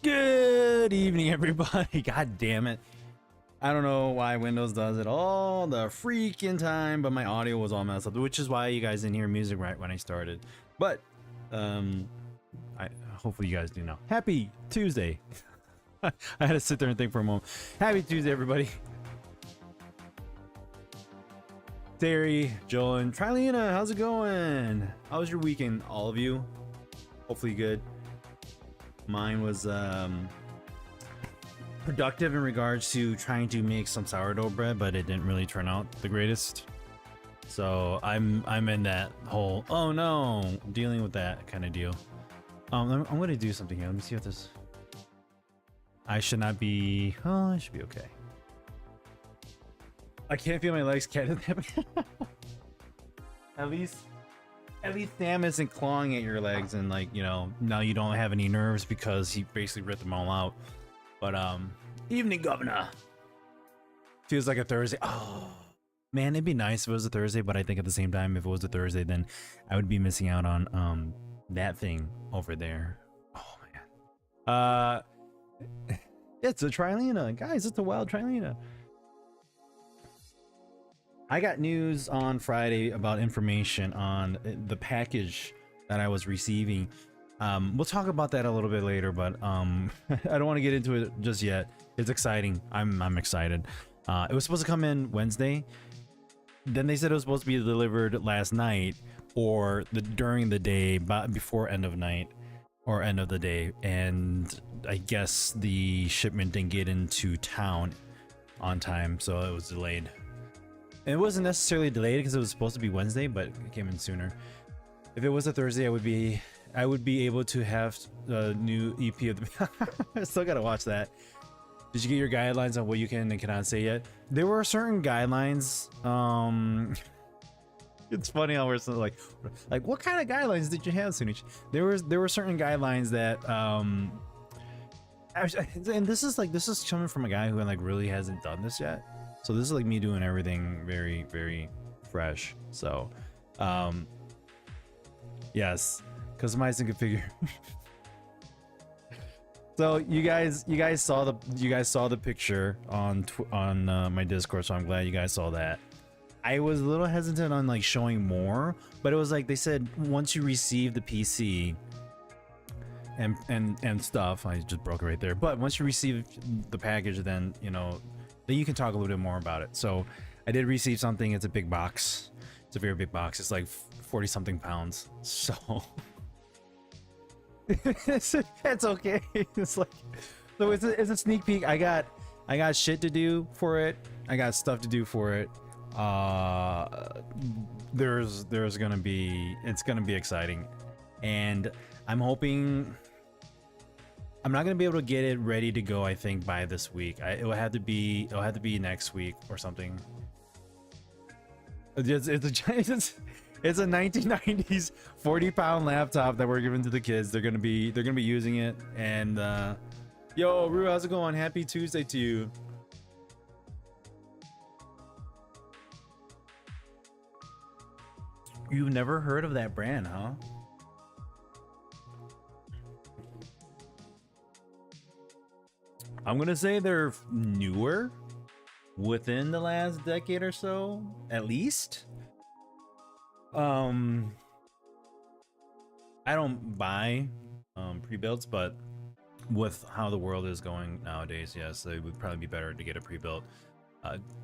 Good evening, everybody. God damn it. I don't know why Windows does it all the freaking time, but my audio was all messed up, which is why you guys didn't hear music right when I started. But, I hopefully you guys do know. Happy Tuesday. I had to sit there and think for a moment. Happy Tuesday, everybody. Terry, Joel, and Trilena, how's it going? How was your weekend, all of you? Hopefully good. Mine was productive in regards to trying to make some sourdough bread, but it didn't really turn out the greatest. So I'm in that whole oh no, dealing with that kind of deal. I'm gonna do something here. Let me see what this. I should not be. Oh, I should be okay. I can't feel my legs. Can't. At least Sam isn't clawing at your legs and, like, you know, now you don't have any nerves because he basically ripped them all out. But evening, governor. Feels like a Thursday. Oh man, it'd be nice if it was a Thursday, but I think at the same time, if it was a Thursday, then I would be missing out on that thing over there. Oh man. It's a Trilena, guys. It's a wild Trilena. I got news on Friday about information on the package that I was receiving. We'll talk about that a little bit later, but I don't want to get into it just yet. It's exciting. I'm excited. It was supposed to come in Wednesday. Then they said it was supposed to be delivered last night or during the day, but before end of night or end of the day. And I guess the shipment didn't get into town on time, so it was delayed. And it wasn't necessarily delayed because it was supposed to be Wednesday, but it came in sooner. If it was a Thursday, I would be able to have the new EP of the. I still gotta watch that. Did you get your guidelines on what you can and cannot say yet? There were certain guidelines. It's funny how we're so like what kind of guidelines did you have, Sunich? There were certain guidelines that and this is coming from a guy who like really hasn't done this yet. So this is like me doing everything very, very fresh. So, yes, customize and configure. So you guys saw the picture on my Discord. So I'm glad you guys saw that. I was a little hesitant on like showing more, but it was like they said once you receive the PC and stuff. I just broke it right there. But once you receive the package, then you know. Then you can talk a little bit more about it. So I did receive something. It's a big box. It's a very big box. It's like 40 something pounds. So it's okay. It's like, so it's a sneak peek. I got shit to do for it. I got stuff to do for it. There's gonna be, it's gonna be exciting, and I'm hoping. I'm not gonna be able to get it ready to go. I think by this week. It'll have to be next week or something. It's a 1990s 40-pound laptop that we're giving to the kids. They're gonna be using it. And yo, Rue, how's it going? Happy Tuesday to you. You've never heard of that brand, huh? I'm gonna say they're newer within the last decade or so, at least. I don't buy pre-builds, but with how the world is going nowadays, yes, it would probably be better to get a pre-built.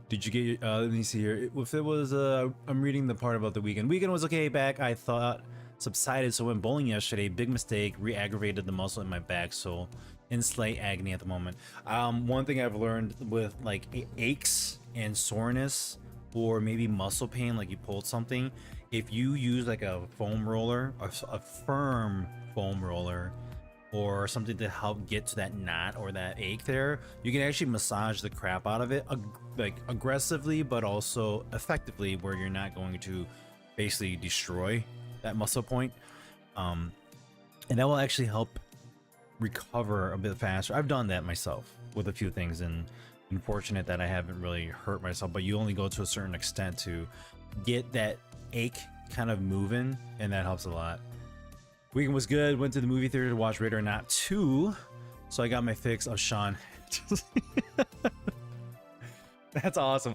Did you get let me see here. If it was I'm reading the part about the weekend. Weekend was okay back. I thought subsided, so went bowling yesterday. Big mistake, re-aggravated the muscle in my back, so in slight agony at the moment. One thing I've learned with like aches and soreness or maybe muscle pain, like you pulled something, if you use like a foam roller, a firm foam roller, or something to help get to that knot or that ache there, you can actually massage the crap out of it, like aggressively, but also effectively, where you're not going to basically destroy that muscle point. And that will actually help recover a bit faster. I've done that myself with a few things, and unfortunate that I haven't really hurt myself, but you only go to a certain extent to get that ache kind of moving, and that helps a lot. Weekend was good. Went to the movie theater to watch Ready or Not 2. So I got my fix of Sean. That's awesome.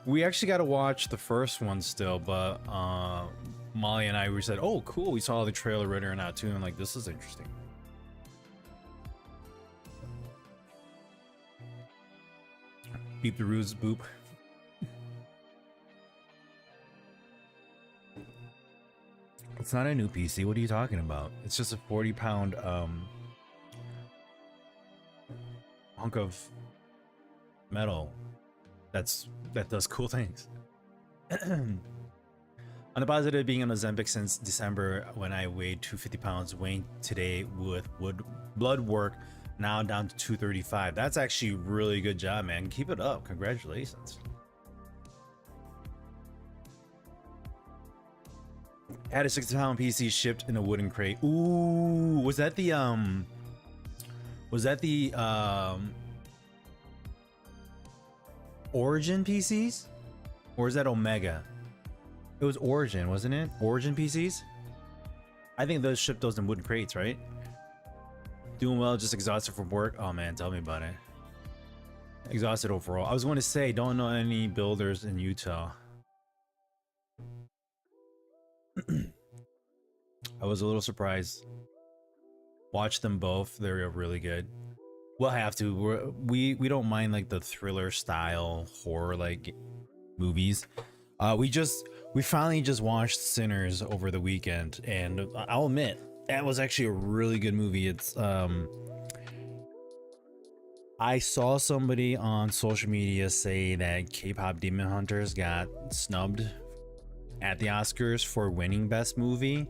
We actually got to watch the first one still, but Molly and I, we said, "Oh, cool! We saw the trailer right or not too," and like, this is interesting. Beep the ruse, boop. It's not a new PC. What are you talking about? It's just a 40-pound hunk of metal that does cool things. On the positive, being on Ozempic since December when I weighed 250 pounds, weighing today with blood work now down to 235. That's actually really good job, man. Keep it up. Congratulations. Had a 60-pound PC shipped in a wooden crate. Ooh, was that the Origin PCs? Or is that Omega? It was Origin, wasn't it? Origin PCs? I think those shipped those in wooden crates, right? Doing well, just exhausted from work. Oh man, tell me about it. Exhausted overall. I was going to say, don't know any builders in Utah. I was a little surprised. Watch them both. They're really good. We'll have to. We don't mind like the thriller style horror like movies. We finally just watched Sinners over the weekend, and I'll admit that was actually a really good movie. It's I saw somebody on social media say that K-pop Demon Hunters got snubbed at the Oscars for winning best movie,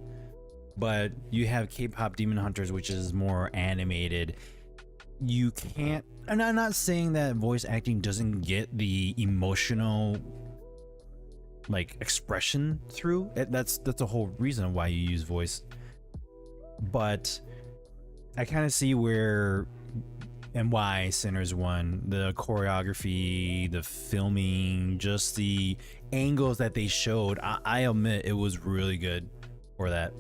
but you have K-pop Demon Hunters, which is more animated. You can't, and I'm not saying that voice acting doesn't get the emotional like expression through it. That's the whole reason why you use voice, but I kind of see where and why Sinners won. The choreography, the filming, just the angles that they showed, I admit it was really good for that.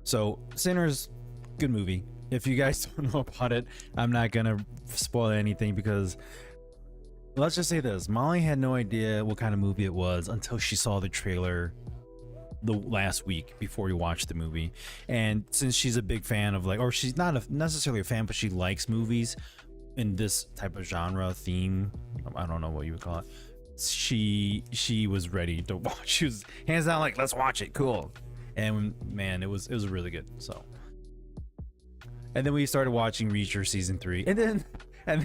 So Sinners, good movie. If you guys don't know about it, I'm not gonna spoil anything, because let's just say this: Molly had no idea what kind of movie it was until she saw the trailer the last week before we watched the movie. And since she's a big fan of like, or she's not necessarily a fan, but she likes movies in this type of genre theme, I don't know what you would call it, she was ready to watch. She was hands down like, let's watch it, cool. And man, it was really good. So, and then we started watching Reacher season 3, and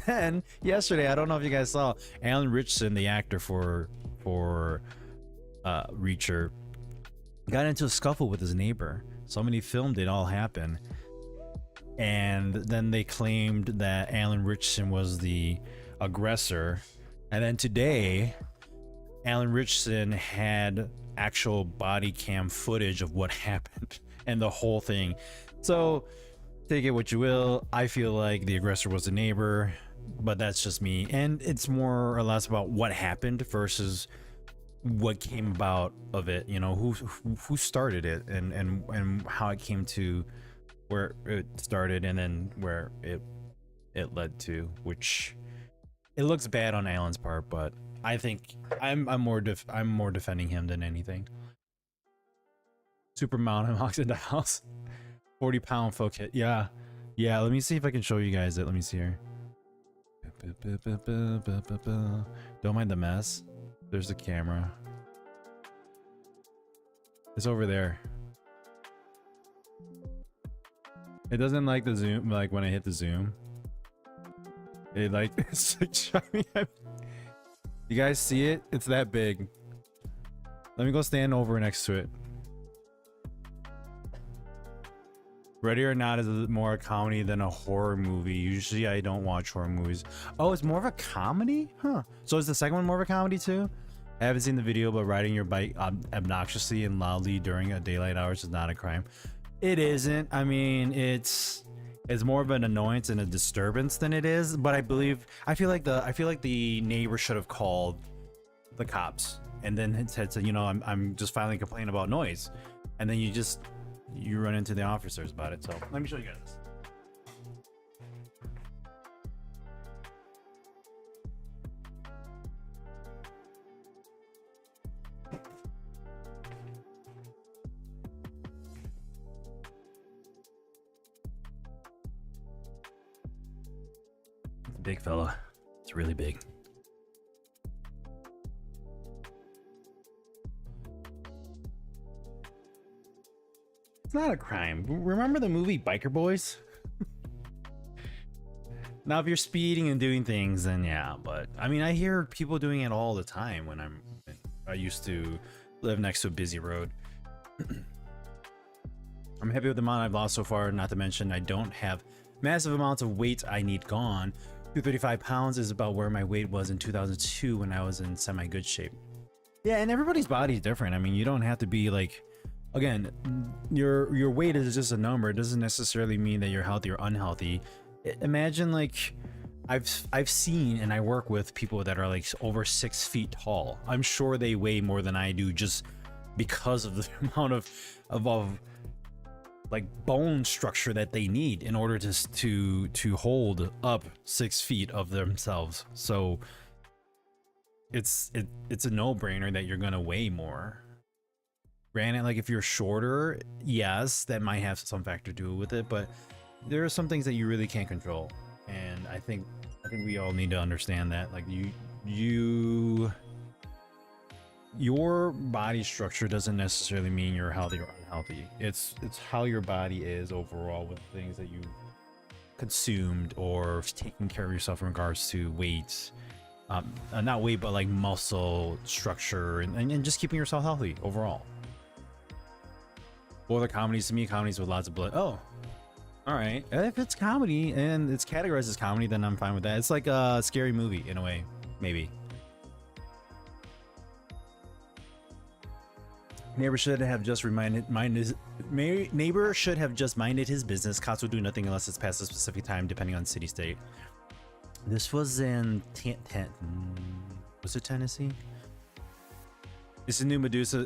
then yesterday, I don't know if you guys saw, Alan Ritchson, the actor for Reacher, got into a scuffle with his neighbor. Somebody filmed it all happen, and then they claimed that Alan Ritchson was the aggressor. And then today, Alan Ritchson had actual body cam footage of what happened and the whole thing. So take it what you will. I feel like the aggressor was the neighbor, but that's just me. And it's more or less about what happened versus what came about of it, you know, who started it, and how it came to where it started, and then where it led to, which it looks bad on Alan's part, but I think I'm more defending him than anything. Super Mountain walks into the house. 40-pound folk hit. Yeah, let me see if I can show you guys it. Let me see here. Don't mind the mess. There's the camera. It's over there. It doesn't like the zoom, like when I hit the zoom. It like, it's like showing. You guys see it? It's that big. Let me go stand over next to it. Ready or Not is more a comedy than a horror movie. Usually I don't watch horror movies. Oh, it's more of a comedy? Huh. So is the second one more of a comedy too? I haven't seen the video, but riding your bike obnoxiously and loudly during daylight hours is not a crime. It isn't. I mean, it's more of an annoyance and a disturbance than it is, but I feel like the neighbor should have called the cops and then said, you know, I'm just finally complaining about noise. And then you run into the officers about it. So let me show you guys this. big fella. It's really big. It's not a crime. Remember the movie Biker Boys? Now, if you're speeding and doing things, then yeah. But I mean, I hear people doing it all the time when I used to live next to a busy road. I'm happy with the amount I've lost so far. Not to mention, I don't have massive amounts of weight I need gone. 235 pounds is about where my weight was in 2002 when I was in semi-good shape. Yeah, and everybody's body is different. I mean, you don't have to be like, again, your weight is just a number. It doesn't necessarily mean that you're healthy or unhealthy. Imagine like I've seen and I work with people that are like over 6 feet tall. I'm sure they weigh more than I do just because of the amount of like bone structure that they need in order to hold up 6 feet of themselves. So it's a no-brainer that you're gonna weigh more. Granted, like if you're shorter, yes, that might have some factor to do with it, but there are some things that you really can't control, and I think we all need to understand that. Like your body structure doesn't necessarily mean you're healthy or unhealthy. It's how your body is overall with things that you've consumed or taking care of yourself in regards to weight, not weight, but like muscle structure, and just keeping yourself healthy overall. What other comedies? To me, comedies with lots of blood. Oh, all right. If it's comedy and it's categorized as comedy, then I'm fine with that. It's like a scary movie in a way, maybe. Neighbor should have just minded his business. Cops will do nothing unless it's past a specific time, depending on city state. This was in was it Tennessee? It's a new Medusa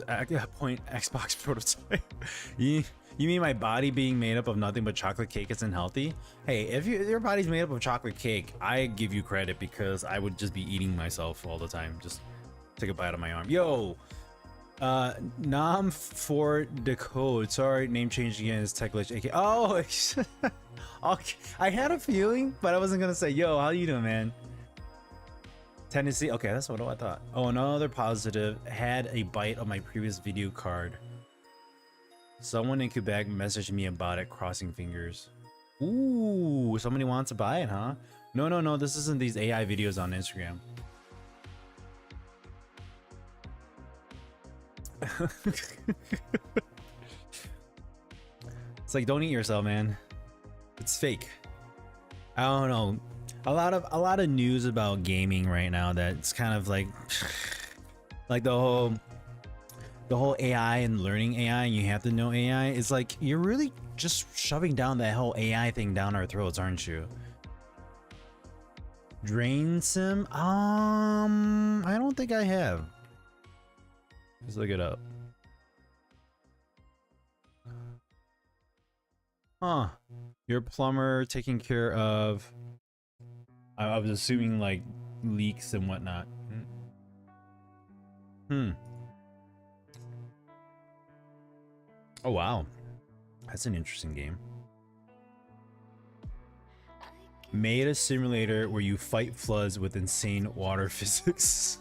Point Xbox prototype. You mean my body being made up of nothing but chocolate cake isn't healthy? Hey, if your body's made up of chocolate cake, I give you credit because I would just be eating myself all the time. Just take a bite of my arm. Yo, Nam for Decode. Sorry, name changed again. It's Tech Glitch. AK. Oh, okay. I had a feeling, but I wasn't gonna say. Yo, how you doing, man? Tennessee. Okay, that's what I thought. Oh, another positive. Had a bite of my previous video card. Someone in Quebec messaged me about it, crossing fingers. Ooh, somebody wants to buy it, huh? No. This isn't these AI videos on Instagram. It's like, don't eat yourself, man. It's fake. I don't know. A lot of news about gaming right now that's kind of like the whole AI and learning AI, and you have to know AI. It's like you're really just shoving down that whole AI thing down our throats, aren't you? Drain Sim? I don't think I have. Let's look it up. Huh. Your plumber taking care of, I was assuming like leaks and whatnot. Oh wow, that's an interesting game. Made a simulator where you fight floods with insane water physics.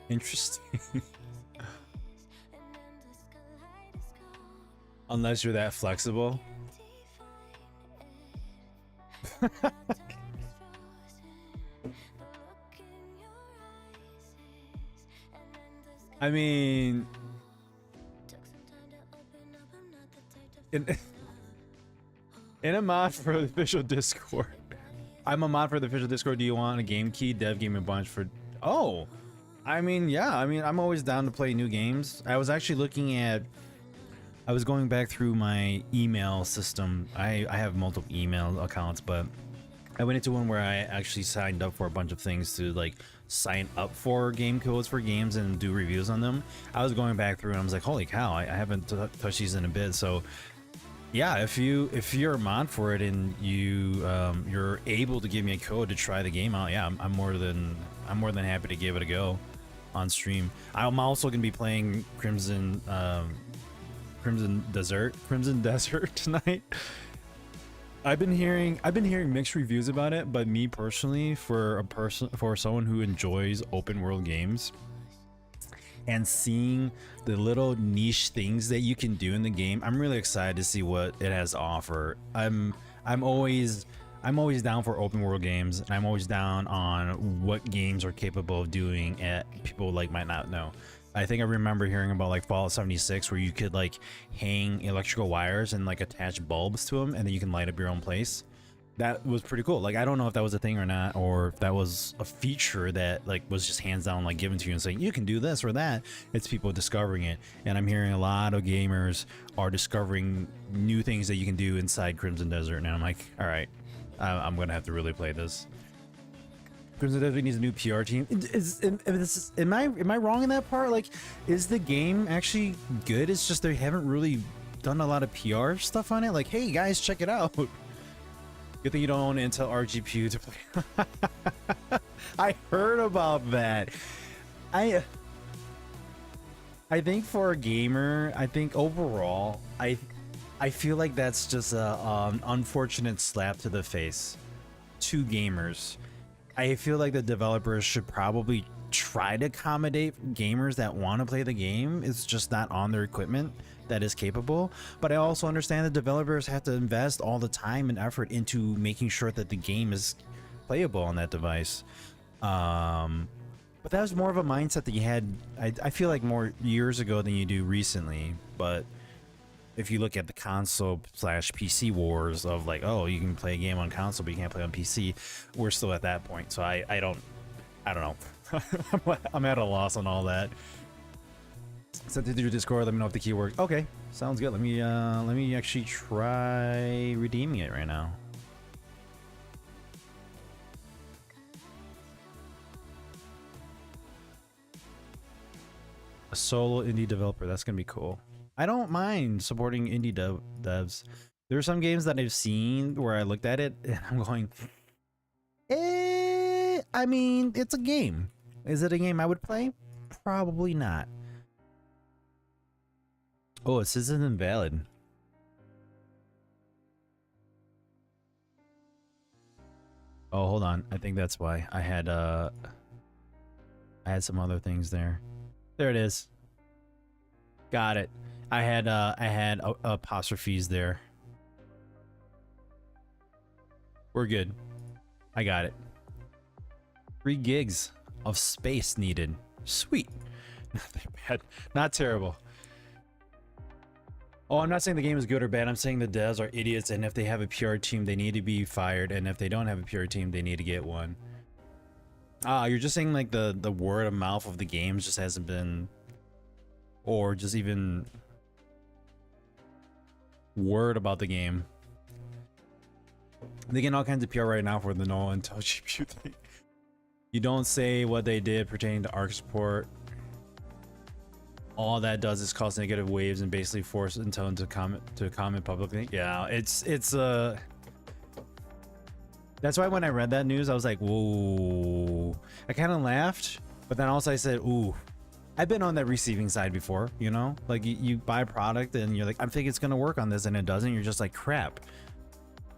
Interesting. Unless you're that flexible. I mean, in a mod for the official Discord. I'm a mod for the official Discord. Do you want a game key? Dev gave me a bunch for. Oh, I mean, yeah. I mean, I'm always down to play new games. I was actually looking at. I was going back through my email system. I have multiple email accounts, but I went into one where I actually signed up for a bunch of things to like sign up for game codes for games and do reviews on them. I was going back through and I was like, holy cow, I haven't touched these in a bit. So yeah, if you're a mod for it and you're able to give me a code to try the game out, yeah, I'm more than happy to give it a go on stream. I'm also gonna be playing Crimson Desert tonight. I've been hearing mixed reviews about it, but me personally, for someone who enjoys open world games and seeing the little niche things that you can do in the game, I'm really excited to see what it has to offer. I'm always down for open world games, and I'm always down on what games are capable of doing at people like might not know. I think I remember hearing about like Fallout 76 where you could like hang electrical wires and like attach bulbs to them and then you can light up your own place. That was pretty cool. Like I don't know if that was a thing or not, or if that was a feature that like was just hands down like given to you and saying you can do this or that. It's people discovering it, and I'm hearing a lot of gamers are discovering new things that you can do inside Crimson Desert, and I'm like, all right, I'm gonna have to really play this. Crimson Desert needs a new PR team. Am I wrong in that part? Like, is the game actually good? It's just they haven't really done a lot of PR stuff on it. Like, hey guys, check it out. Good thing you don't own Intel RGPU to play. I heard about that. I think for a gamer, I think overall, I feel like that's just a unfortunate slap to the face to gamers. I feel like the developers should probably try to accommodate gamers that want to play the game. It's just not on their equipment that is capable. But I also understand that developers have to invest all the time and effort into making sure that the game is playable on that device. But that was more of a mindset that you had, I feel like, more years ago than you do recently. But if you look at the console slash PC wars of like, oh, you can play a game on console but you can't play on PC, we're still at that point. So I don't know. I'm at a loss on all that. Sent it through Discord. Let me know if the key works. Okay, sounds good. Let me actually try redeeming it right now. A solo indie developer. That's gonna be cool. I don't mind supporting indie devs. There are some games that I've seen where I looked at it and I'm going, I mean, it's a game. Is it a game I would play? Probably not. Oh, it says it's invalid. Oh, hold on. I think that's why. I had some other things there. There it is. Got it. I had apostrophes there. We're good. I got it. 3 gigs of space needed. Sweet. Not that bad. Not terrible. Oh, I'm not saying the game is good or bad. I'm saying the devs are idiots, and if they have a PR team, they need to be fired, and if they don't have a PR team, they need to get one. Ah, you're just saying like the word of mouth of the games just hasn't been, or just even word about the game. They get all kinds of PR right now for the no Intel GPU thing. You don't say what they did pertaining to ARC support. All that does is cause negative waves and basically force Intel to comment publicly. Yeah, it's that's why when I read that news, I was like, whoa. I kind of laughed, but then also I said, ooh. I've been on that receiving side before, you know? Like you buy a product and you're like, I think it's gonna work on this, and it doesn't. You're just like, crap.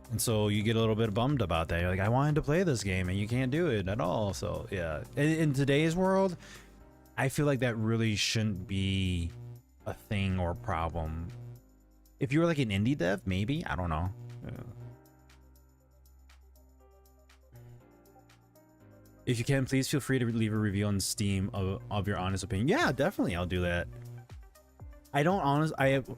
And so you get a little bit bummed about that. You're like, I wanted to play this game and you can't do it at all. So yeah, in today's world, I feel like that really shouldn't be a thing or problem. If you were like an indie dev, maybe, I don't know. Yeah. If you can, please feel free to leave a review on Steam of your honest opinion. Yeah, definitely, I'll do that. I don't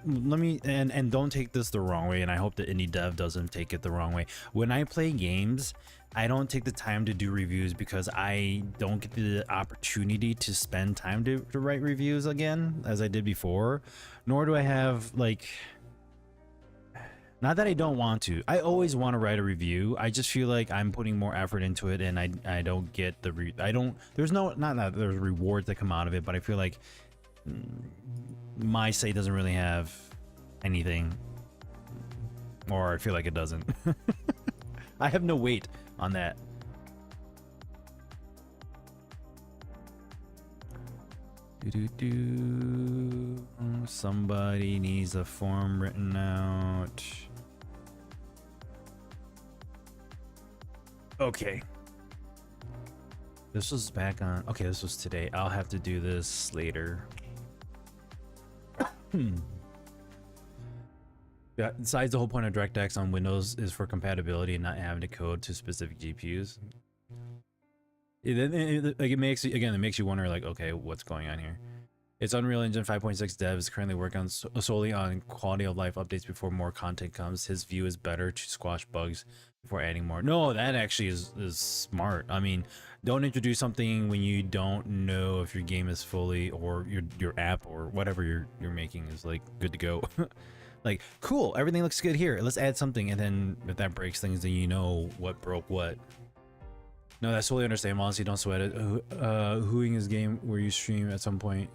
let me, and don't take this the wrong way, and I hope the indie dev doesn't take it the wrong way. When I play games, I don't take the time to do reviews because I don't get the opportunity to spend time to write reviews again, as I did before. Nor do I have, like, not that I don't want to. I always want to write a review. I just feel like I'm putting more effort into it, and I don't get the there's no, not that there's rewards that come out of it, but I feel like my site doesn't really have anything, or I feel like it doesn't. I have no weight on that. Somebody needs a form written out. Okay. This was back on. Okay, this was today. I'll have to do this later. Yeah, besides the whole point of DirectX on Windows is for compatibility and not having to code to specific GPUs. It makes it makes you wonder like, okay, what's going on here? It's Unreal Engine 5.6 dev is currently working on solely on quality of life updates before more content comes. His view is better to squash bugs before adding more. No, that actually is smart. I mean, don't introduce something when you don't know if your game is fully or your app or whatever you're making is like good to go. Like, cool, everything looks good here. Let's add something, and then if that breaks things, then you know what broke what. No, that's totally understandable. Honestly, don't sweat it. Hooing is game where you stream at some point.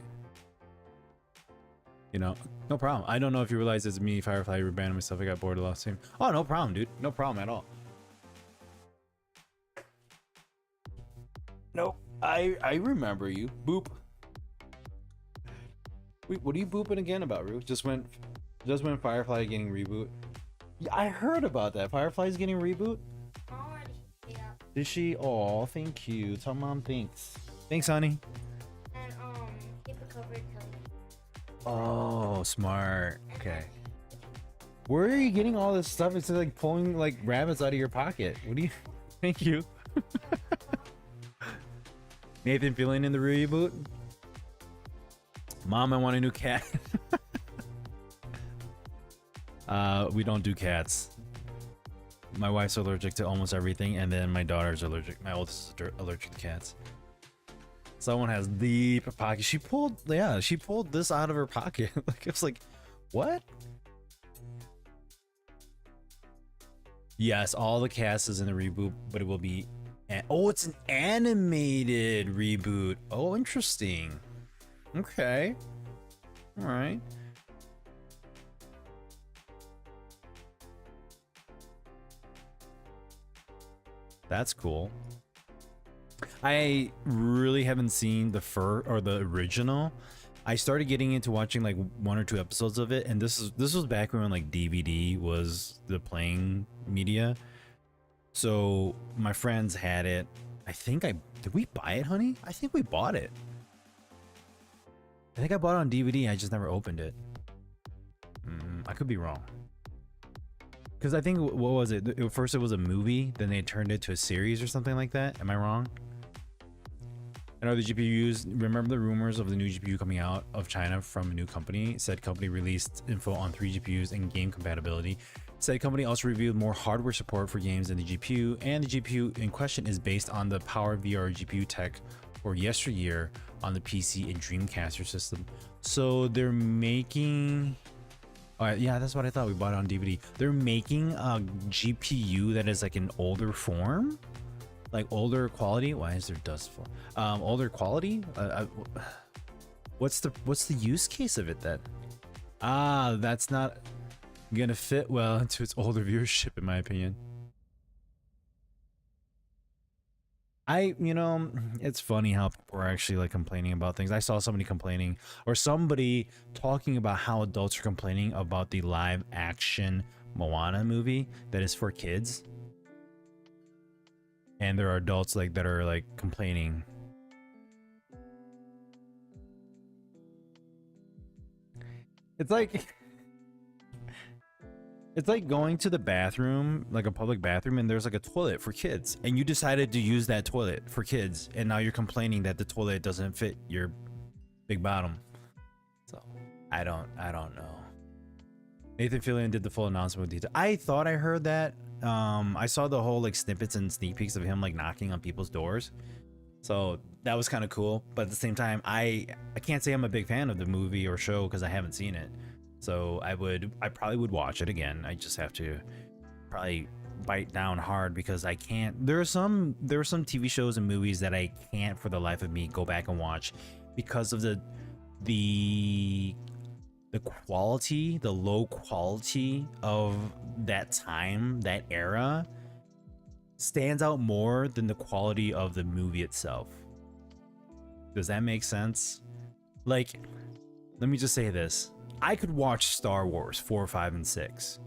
You know, no problem. I don't know if you realize it's me, Firefly, rebranding myself. I got bored of the last team. Oh, no problem, dude. No problem at all. Nope. I remember you. Boop. Wait, what are you booping again about, Rue? Just when Firefly getting reboot. Yeah, I heard about that. Firefly's getting reboot. Already, yeah. Did she? Oh, thank you. Tell mom thanks. Thanks, honey. And keep it covered till Oh, smart. Okay. Where are you getting all this stuff? It's like pulling like rabbits out of your pocket. What do you? Thank you. Nathan feeling in the reboot. Mom, I want a new cat. We don't do cats. My wife's allergic to almost everything, and then my daughter's allergic. My oldest is allergic to cats. Someone has deep pocket. She pulled this out of her pocket. Like, it's like, what? Yes, all the cast is in the reboot, but it will be. Oh, it's an animated reboot. Oh, interesting. Okay. All right. That's cool. I really haven't seen the original. I started getting into watching like 1 or 2 episodes of it, and this was back when like DVD was the playing media. So my friends had it. Did we buy it, honey? I think we bought it. I think I bought it on DVD. I just never opened it. I could be wrong. Because I think, what was it? First it was a movie, then they turned it to a series or something like that. Am I wrong? And other GPUs, remember the rumors of the new GPU coming out of China from a new company? Said company released info on 3 GPUs and game compatibility. Said company also revealed more hardware support for games in the GPU, and the GPU in question is based on the PowerVR GPU tech for yesteryear on the PC and Dreamcaster system. So they're making... yeah, that's what I thought. We bought it on DVD. They're making a GPU that is like an older form, like older quality. Why is there dust fall? Older quality. What's the use case of it then? That's not gonna fit well into its older viewership, in my opinion. It's funny how people are actually like complaining about things. I saw somebody complaining, or somebody talking about how adults are complaining about the live action Moana movie that is for kids. And there are adults like that are like complaining. It's like going to the bathroom, like a public bathroom, and there's like a toilet for kids, and you decided to use that toilet for kids, and now you're complaining that the toilet doesn't fit your big bottom. So I don't know. Nathan Fillion did the full announcement with detail. I thought I heard that. I saw the whole like snippets and sneak peeks of him like knocking on people's doors. So that was kind of cool. But at the same time, I can't say I'm a big fan of the movie or show because I haven't seen it. So I probably would watch it again. I just have to probably bite down hard because I can't. There are some TV shows and movies that I can't for the life of me go back and watch because of the quality, the low quality of that time, that era stands out more than the quality of the movie itself. Does that make sense? Like, let me just say this. I could watch Star Wars 4, 5, and 6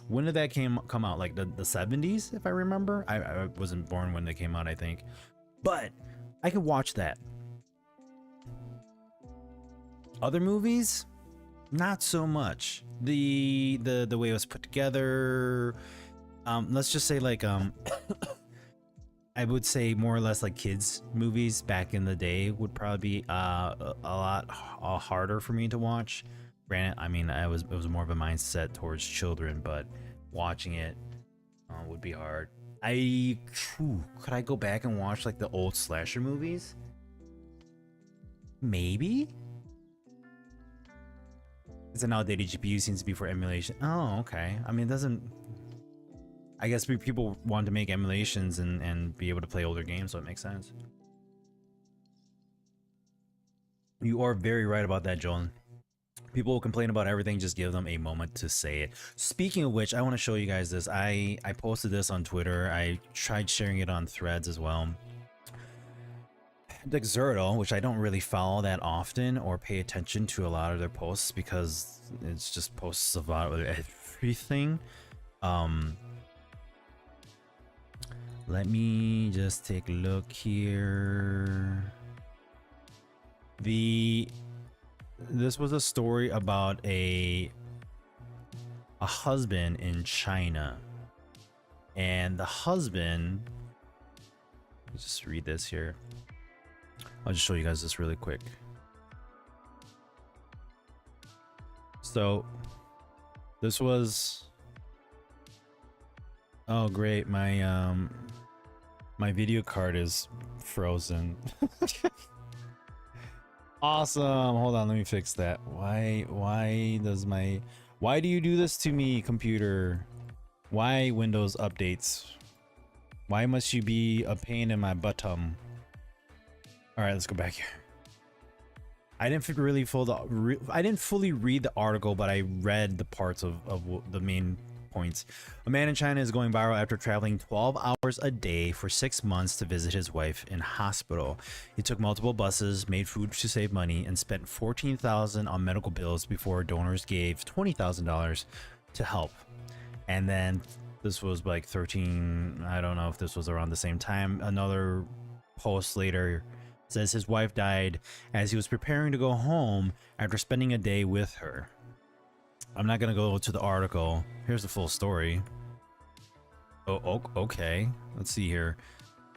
When did that come out? Like the 70s, if I remember. I wasn't born when they came out, I think. But I could watch that. Other movies, not so much. The way it was put together. Let's just say like I would say more or less like kids movies back in the day would probably be a lot harder for me to watch. Granted, I mean, it was more of a mindset towards children, but watching it would be hard. Could I go back and watch like the old slasher movies? Maybe. It's an outdated GPU, seems to be for emulation. Oh, okay. I mean, it doesn't. I guess people want to make emulations and be able to play older games, so it makes sense. You are very right about that, Joel. People will complain about everything, just give them a moment to say it. Speaking of which, I want to show you guys this. I posted this on Twitter. I tried sharing it on Threads as well. Dexerto, which I don't really follow that often or pay attention to a lot of their posts because it's just posts about everything. Let me just take a look here. This was a story about a husband in China, and the husband, let's just read this here. I'll just show you guys this really quick. So this was, oh great, my video card is frozen. Awesome. Hold on, let me fix that. Why do you do this to me, computer? Why Windows updates? Why must you be a pain in my bottom? All right, let's go back here. I didn't fully read the article, but I read the parts of the main points. A man in China is going viral after traveling 12 hours a day for 6 months to visit his wife in hospital. He took multiple buses, made food to save money, and spent $14,000 on medical bills before donors gave $20,000 to help. And then this was like 13, I don't know if this was around the same time. Another post later says his wife died as he was preparing to go home after spending a day with her. I'm not gonna go to the article. Here's the full story. Oh, okay. Let's see here.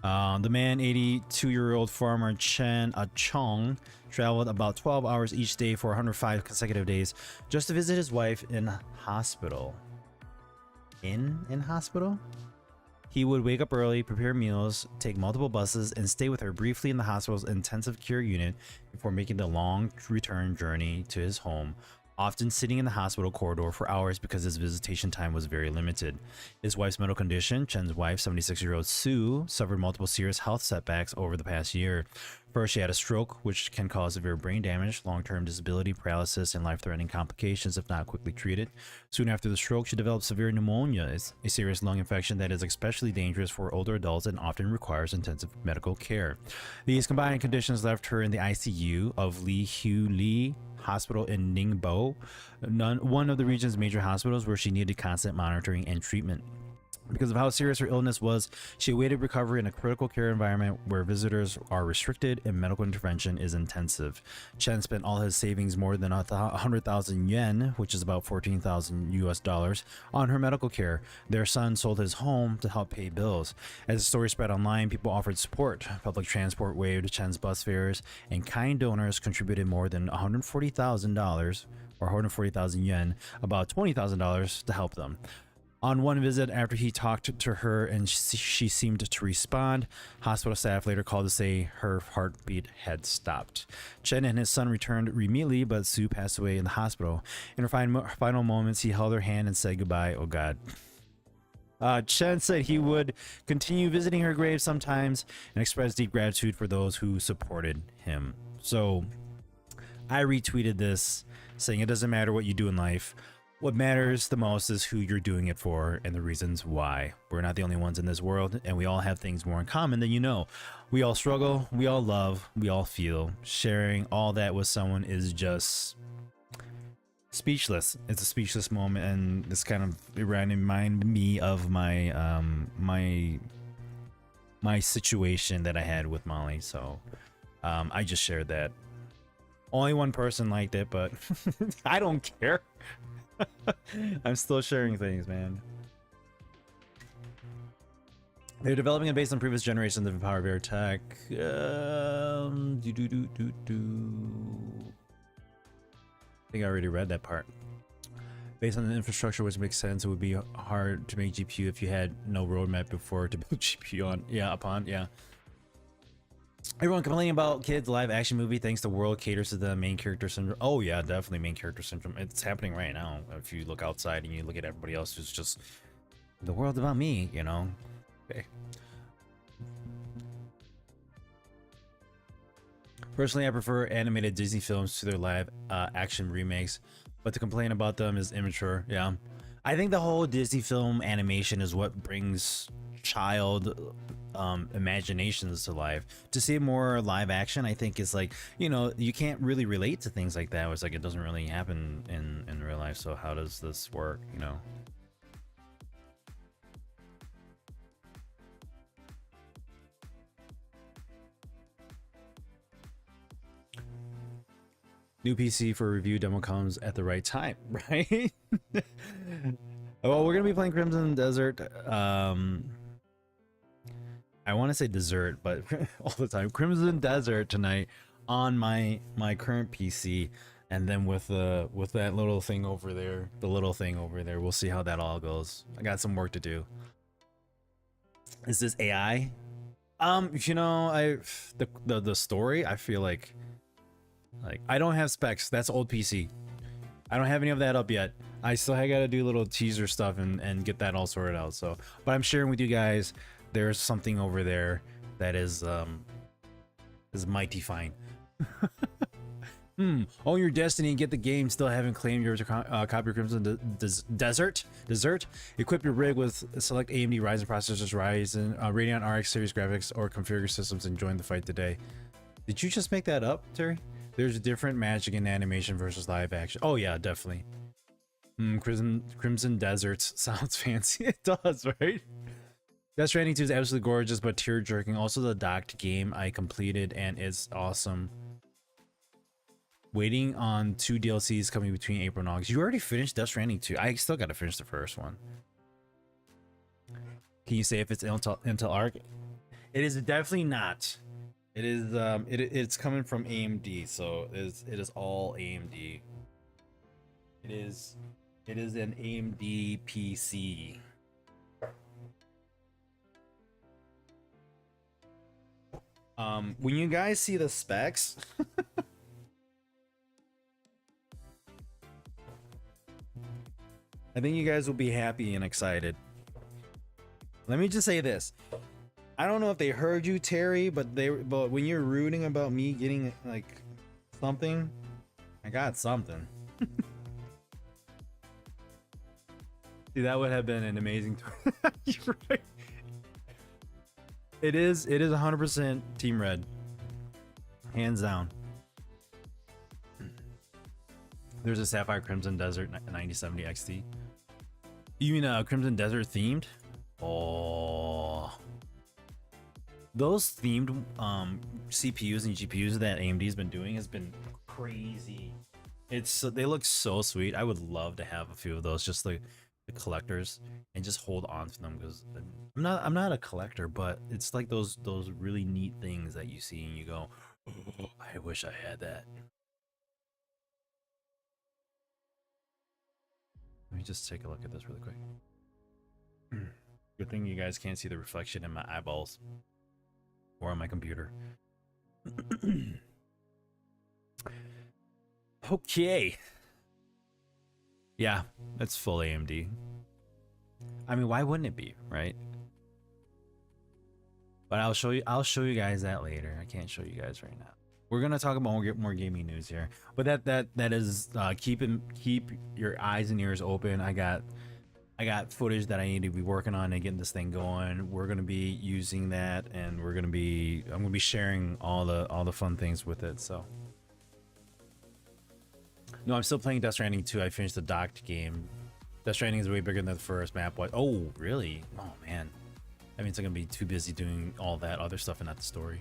The man, 82-year-old farmer Chen Chong, traveled about 12 hours each day for 105 consecutive days just to visit his wife in hospital. In hospital? He would wake up early, prepare meals, take multiple buses, and stay with her briefly in the hospital's intensive care unit before making the long return journey to his home, often sitting in the hospital corridor for hours because his visitation time was very limited. His wife's medical condition, Chen's wife, 76-year-old Sue, suffered multiple serious health setbacks over the past year. First, she had a stroke, which can cause severe brain damage, long-term disability, paralysis, and life-threatening complications if not quickly treated. Soon after the stroke, she developed severe pneumonia, a serious lung infection that is especially dangerous for older adults and often requires intensive medical care. These combined conditions left her in the ICU of Li Hu Li Hospital in Ningbo, one of the region's major hospitals where she needed constant monitoring and treatment. Because of how serious her illness was, she awaited recovery in a critical care environment where visitors are restricted and medical intervention is intensive. Chen spent all his savings, more than 100,000 yen, which is about 14,000 US dollars, on her medical care. Their son sold his home to help pay bills. As the story spread online, people offered support. Public transport waived Chen's bus fares, and kind donors contributed more than $140,000 or 140,000 yen, about $20,000, to help them. On one visit, after he talked to her and she seemed to respond, hospital staff later called to say her heartbeat had stopped. Chen and his son returned immediately, but Sue passed away in the hospital. In her final moments, he held her hand and said goodbye. Oh God. Chen said he would continue visiting her grave sometimes and expressed deep gratitude for those who supported him. So I retweeted this saying it doesn't matter what you do in life. What matters the most is who you're doing it for and the reasons why. We're not the only ones in this world, and we all have things more in common than you know. We all struggle, we all love, we all feel. Sharing all that with someone is just speechless. It's a speechless moment, and this kind of reminded me of my my situation that I had with Molly. So I just shared that. Only one person liked it, but I don't care. I'm still sharing things, man. They're developing it based on previous generations of Power Bear tech. I think I already read that part. Based on the infrastructure, which makes sense, it would be hard to make GPU if you had no roadmap before to build GPU on. Yeah, Everyone complaining about kids live action movie thinks the world caters to the main character syndrome. Oh yeah, definitely main character syndrome. It's happening right now. If you look outside and you look at everybody else who's just the world about me, you know. Okay. Personally, I prefer animated Disney films to their live action remakes, but to complain about them is immature. Yeah, I think the whole Disney film animation is what brings child imaginations to life. To see more live action, I think is like, you know, you can't really relate to things like that. It's like it doesn't really happen in real life. So how does this work? You know. New PC for review demo comes at the right time, right? Well, we're gonna be playing Crimson Desert. I want to say dessert, but all the time Crimson Desert tonight on my current PC, and then with that little thing over there, we'll see how that all goes. I got some work to do. Is this AI? You know, the story, I feel like I don't have specs. That's old PC. I don't have any of that up yet. I still got to do little teaser stuff and get that all sorted out. So, but I'm sharing with you guys. There's something over there that is mighty fine. Own your destiny and get the game. Still haven't claimed your copy of Crimson Desert. Equip your rig with select AMD Ryzen processors, Ryzen Radeon RX series graphics, or configure systems and join the fight today. Did you just make that up, Terry? There's different magic in animation versus live action. Oh yeah, definitely. Crimson Deserts sounds fancy. It does, right? Death Stranding 2 is absolutely gorgeous, but tear-jerking. Also, the docked game I completed, and it's awesome. Waiting on 2 DLCs coming between April and August. You already finished Death Stranding 2. I still got to finish the first one. Can you say if it's Intel Arc? It is definitely not. It is it's coming from AMD, so it is all AMD. It is an AMD PC. When you guys see the specs, I think you guys will be happy and excited. Let me just say this. I don't know if they heard you, Terry, but when you're rooting about me getting like something, I got something. See, that would have been an amazing You're right. It is 100% Team Red. Hands down. There's a Sapphire Crimson Desert 9070 XT. You mean Crimson Desert themed? Oh. Those themed CPUs and GPUs that AMD's been doing has been crazy. They look so sweet. I would love to have a few of those, just like the collectors, and just hold on to them, because I'm not a collector, but it's like those really neat things that you see and you go, oh, I wish I had that. Let me just take a look at this really quick. Good thing you guys can't see the reflection in my eyeballs or on my computer. Okay. Yeah, it's full AMD. I mean, why wouldn't it be, right? But I'll show you guys that later. I can't show you guys right now. We're gonna talk about more gaming news here. But that is keep your eyes and ears open. I got footage that I need to be working on and getting this thing going. We're gonna be using that, and I'm gonna be sharing all the fun things with it. So No, I'm still playing Death Stranding 2. I finished the docked game. Death Stranding is way bigger than the first map. What? Oh, really? Oh, man. That means I'm going to be too busy doing all that other stuff and not the story.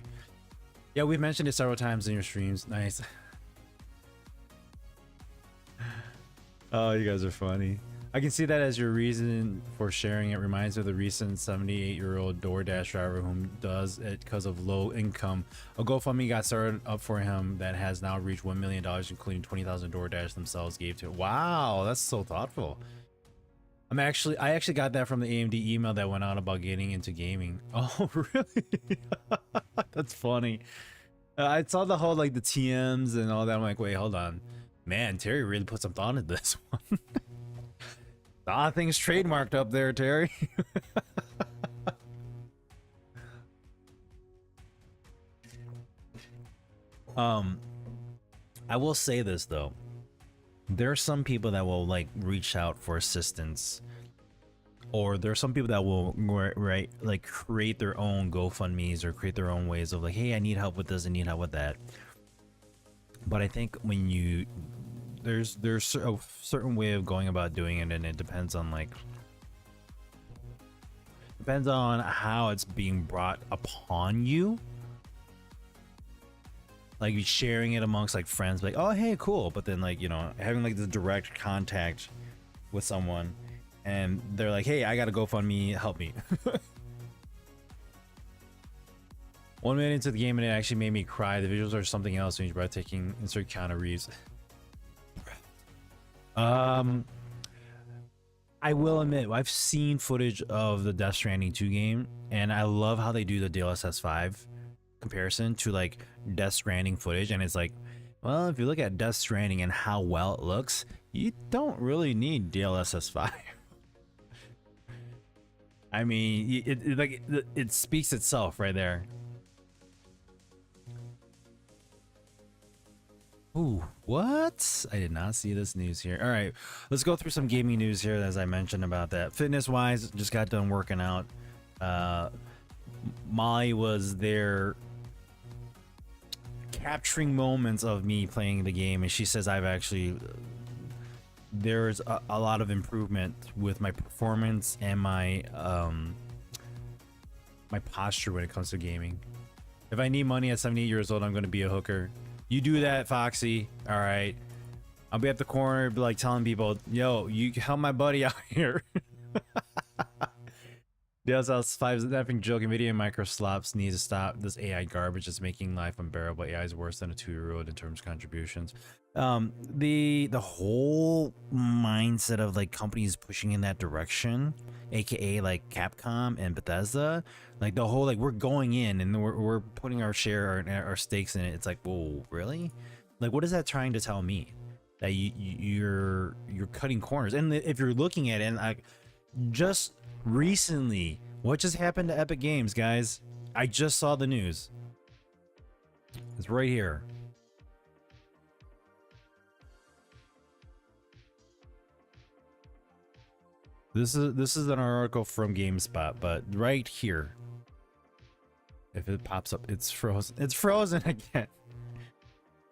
Yeah, we've mentioned it several times in your streams. Nice. Oh, you guys are funny. I can see that as your reason for sharing. It reminds me of the recent 78-year-old DoorDash driver who does it because of low income. A GoFundMe got started up for him that has now reached $1 million, including 20,000 DoorDash themselves gave to it. Wow, that's so thoughtful. I actually got that from the AMD email that went out about getting into gaming. Oh, really? That's funny. I saw the whole like the TMs and all that. I'm like, wait, hold on. Man, Terry really put some thought into this one. A lot of things trademarked up there, Terry. I will say this though. There are some people that will like reach out for assistance, or there are some people that will like create their own GoFundMe's or create their own ways of like, hey, I need help with this, I need help with that. But I think when you there's a certain way of going about doing it, and it depends on how it's being brought upon you. Like sharing it amongst like friends, like, oh hey, cool, but then like, you know, having like the direct contact with someone and they're like, hey, I gotta GoFundMe, help me. 1 minute into the game and it actually made me cry. The visuals are something else when you're breathtaking. Insert Keanu Reeves. I will admit, I've seen footage of the Death Stranding 2 game, and I love how they do the DLSS 5 comparison to like Death Stranding footage, and it's like, well, if you look at Death Stranding and how well it looks, you don't really need DLSS 5. I mean, it speaks itself right there. Ooh, what? I did not see this news here. All right, let's go through some gaming news here. As I mentioned about that, fitness wise, just got done working out. Molly was there capturing moments of me playing the game, and she says there's a lot of improvement with my performance and my my posture when it comes to gaming. If I need money at 78 years old, I'm going to be a hooker. You do that, Foxy. All right. I'll be at the corner, be like telling people, yo, you help my buddy out here. DLSS 5 is an effing joke. NVIDIA and Microsoft needs to stop this AI garbage. It's making life unbearable. AI is worse than a 2-year-old in terms of contributions. The whole mindset of like companies pushing in that direction, aka like Capcom and Bethesda, like the whole like we're going in and we're putting our share, our stakes in it. It's like, whoa, really? Like, what is that trying to tell me? That you're cutting corners? And if you're looking at it, and like just recently, what just happened to Epic Games, guys? I just saw the news. It's right here. This is an article from GameSpot, but right here, if it pops up, it's frozen. It's frozen again.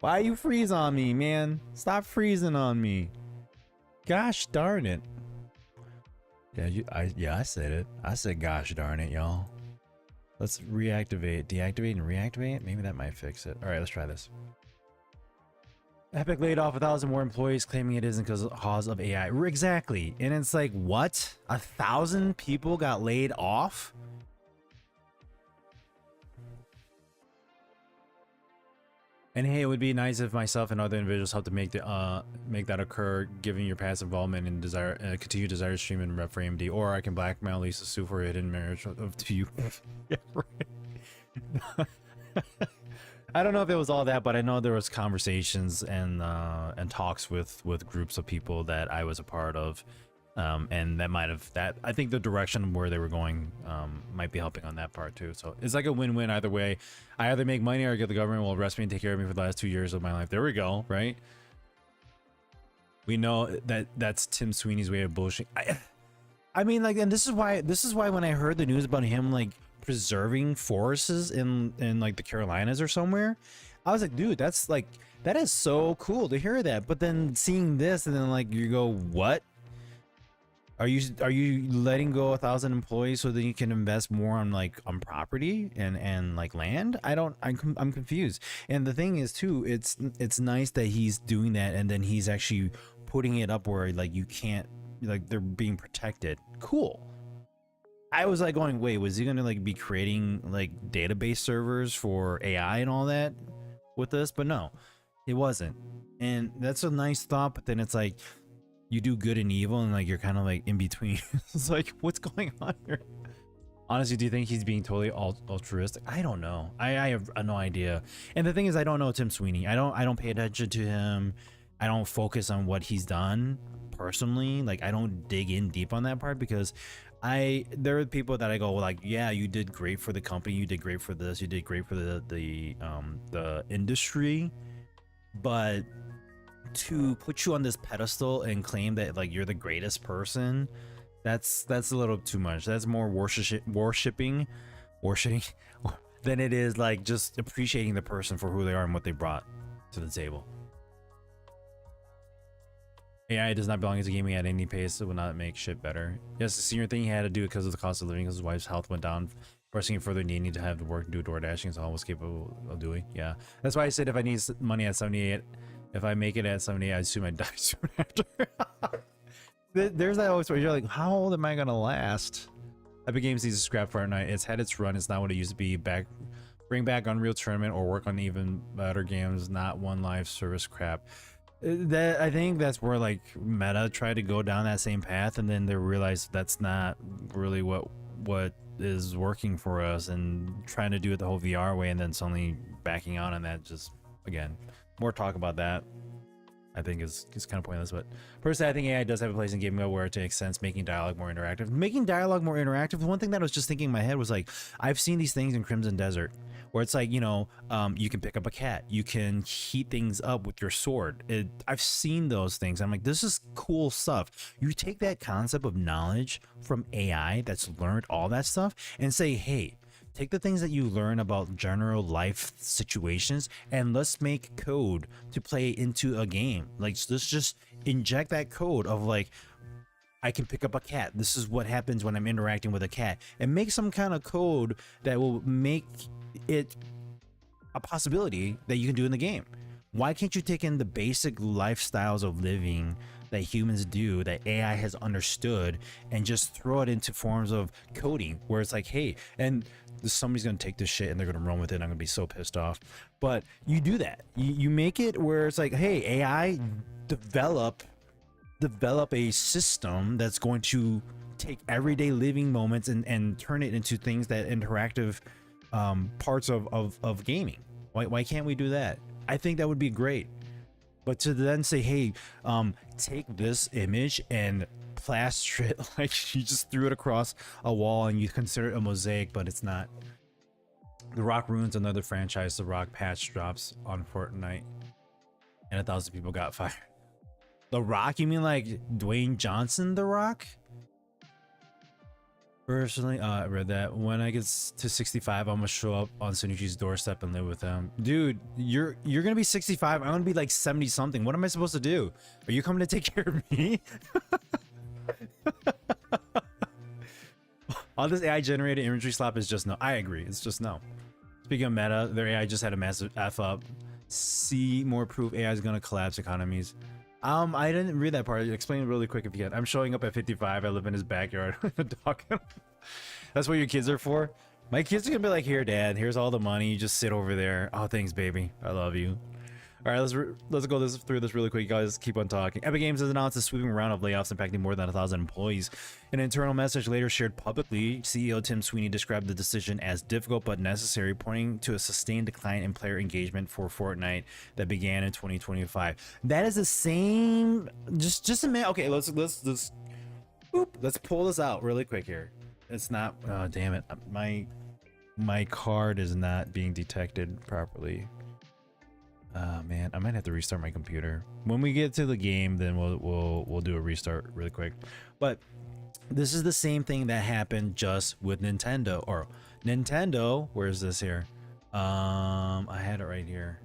Why you freeze on me, man? Stop freezing on me. Gosh darn it. Yeah, I said it. I said gosh darn it, y'all. Let's reactivate, deactivate, and reactivate. Maybe that might fix it. All right, let's try this. Epic laid off 1,000 more employees, claiming it isn't because of AI. Exactly. And it's like, what? 1,000 people got laid off? And hey, it would be nice if myself and other individuals helped to make that occur, given your past involvement and continued desire to stream and rep for AMD, or I can blackmail Lisa Sue for a hidden marriage to you. Yeah, right. I don't know if it was all that, but I know there was conversations and talks with groups of people that I was a part of, and I think the direction where they were going might be helping on that part too. So it's like a win-win either way. I either make money or I get the government will arrest me and take care of me for the last 2 years of my life. There we go, right? We know that's Tim Sweeney's way of bullshit. I mean, like, and this is why when I heard the news about him like preserving forests in like the Carolinas or somewhere, I was like, dude, that is so cool to hear that. But then seeing this, and then like you go, what? Are you letting go 1,000 employees so that you can invest more on property and like land? I'm confused. And the thing is too, it's nice that he's doing that, and then he's actually putting it up where like you can't, like they're being protected. Cool. I was like going, wait, was he gonna like be creating like database servers for AI and all that with this? But no, it wasn't. And that's a nice thought, but then it's like you do good and evil, and like you're kind of like in between. It's like, what's going on here? Honestly, do you think he's being totally altruistic? I don't know. I have no idea. And the thing is, I don't know Tim Sweeney. I don't pay attention to him. I don't focus on what he's done personally. Like I don't dig in deep on that part, because there are people that I go, well, like, yeah, you did great for the company, you did great for this, you did great for the industry, but to put you on this pedestal and claim that like you're the greatest person, that's a little too much. That's more worshiping than it is like just appreciating the person for who they are and what they brought to the table. AI does not belong to gaming at any pace. It will not make shit better. Yes, the senior thing he had to do because of the cost of living, because his wife's health went down, forcing him further needing to have to work and do door dashing is all was capable of doing. Yeah, that's why I said if I need money at 78, if I make it at 78, I assume I die soon after. There's that always where you're like, how old am I gonna last? Epic Games needs to scrap Fortnite. It's had its run. It's not what it used to be. Bring back Unreal Tournament or work on even better games, not one live service crap. That I think that's where like Meta tried to go down that same path, and then they realized that's not really what is working for us, and trying to do it the whole VR way, and then suddenly backing out on that. Just again, more talk about that I think is kind of pointless. But personally, I think AI does have a place in gaming where it makes sense, making dialogue more interactive. The one thing that I was just thinking in my head was like, I've seen these things in Crimson Desert where it's like, you know, you can pick up a cat, you can heat things up with your sword. I've seen those things. I'm like, this is cool stuff. You take that concept of knowledge from AI that's learned all that stuff and say, hey, take the things that you learn about general life situations and let's make code to play into a game. Like, let's just inject that code of like, I can pick up a cat. This is what happens when I'm interacting with a cat, and make some kind of code that will make it a possibility that you can do in the game. Why can't you take in the basic lifestyles of living that humans do, that AI has understood, and just throw it into forms of coding where it's like, hey, and somebody's gonna take this shit and they're gonna run with it and I'm gonna be so pissed off. But you do that. You make it where it's like, hey, AI, develop a system that's going to take everyday living moments and turn it into things that interactive parts of gaming. Why can't we do that? I think that would be great. But to then say, hey, take this image and plaster it, like you just threw it across a wall and you consider it a mosaic, but it's not. The Rock ruins another franchise. The Rock patch drops on Fortnite and 1,000 people got fired. The Rock? You mean like Dwayne Johnson, The Rock? Personally, I read that. When I get to 65, I'm gonna show up on Sunuchi's doorstep and live with him. Dude, you're gonna be 65. I'm gonna be like 70 something. What am I supposed to do? Are you coming to take care of me? All this AI generated imagery slap is just no. I agree. It's just no. Speaking of Meta, their AI just had a massive F up. See more proof AI is gonna collapse economies. I didn't read that part. Explain it really quick if you can. I'm showing up at 55. I live in his backyard with a dog. That's what your kids are for? My kids are gonna be like, here, Dad, here's all the money. You just sit over there. Oh, thanks, baby. I love you. All right, let's go through this really quick. You guys keep on talking. Epic Games has announced a sweeping round of layoffs impacting more than 1,000 employees. An internal message later shared publicly, CEO Tim Sweeney described the decision as difficult but necessary, pointing to a sustained decline in player engagement for Fortnite that began in 2025. That is the same. Just a minute. Okay, let's pull this out really quick here. It's not. Oh, damn it. My card is not being detected properly. Man, I might have to restart my computer. When we get to the game, then we'll do a restart really quick. But this is the same thing that happened just with Nintendo. Or Nintendo, where's this here? I had it right here.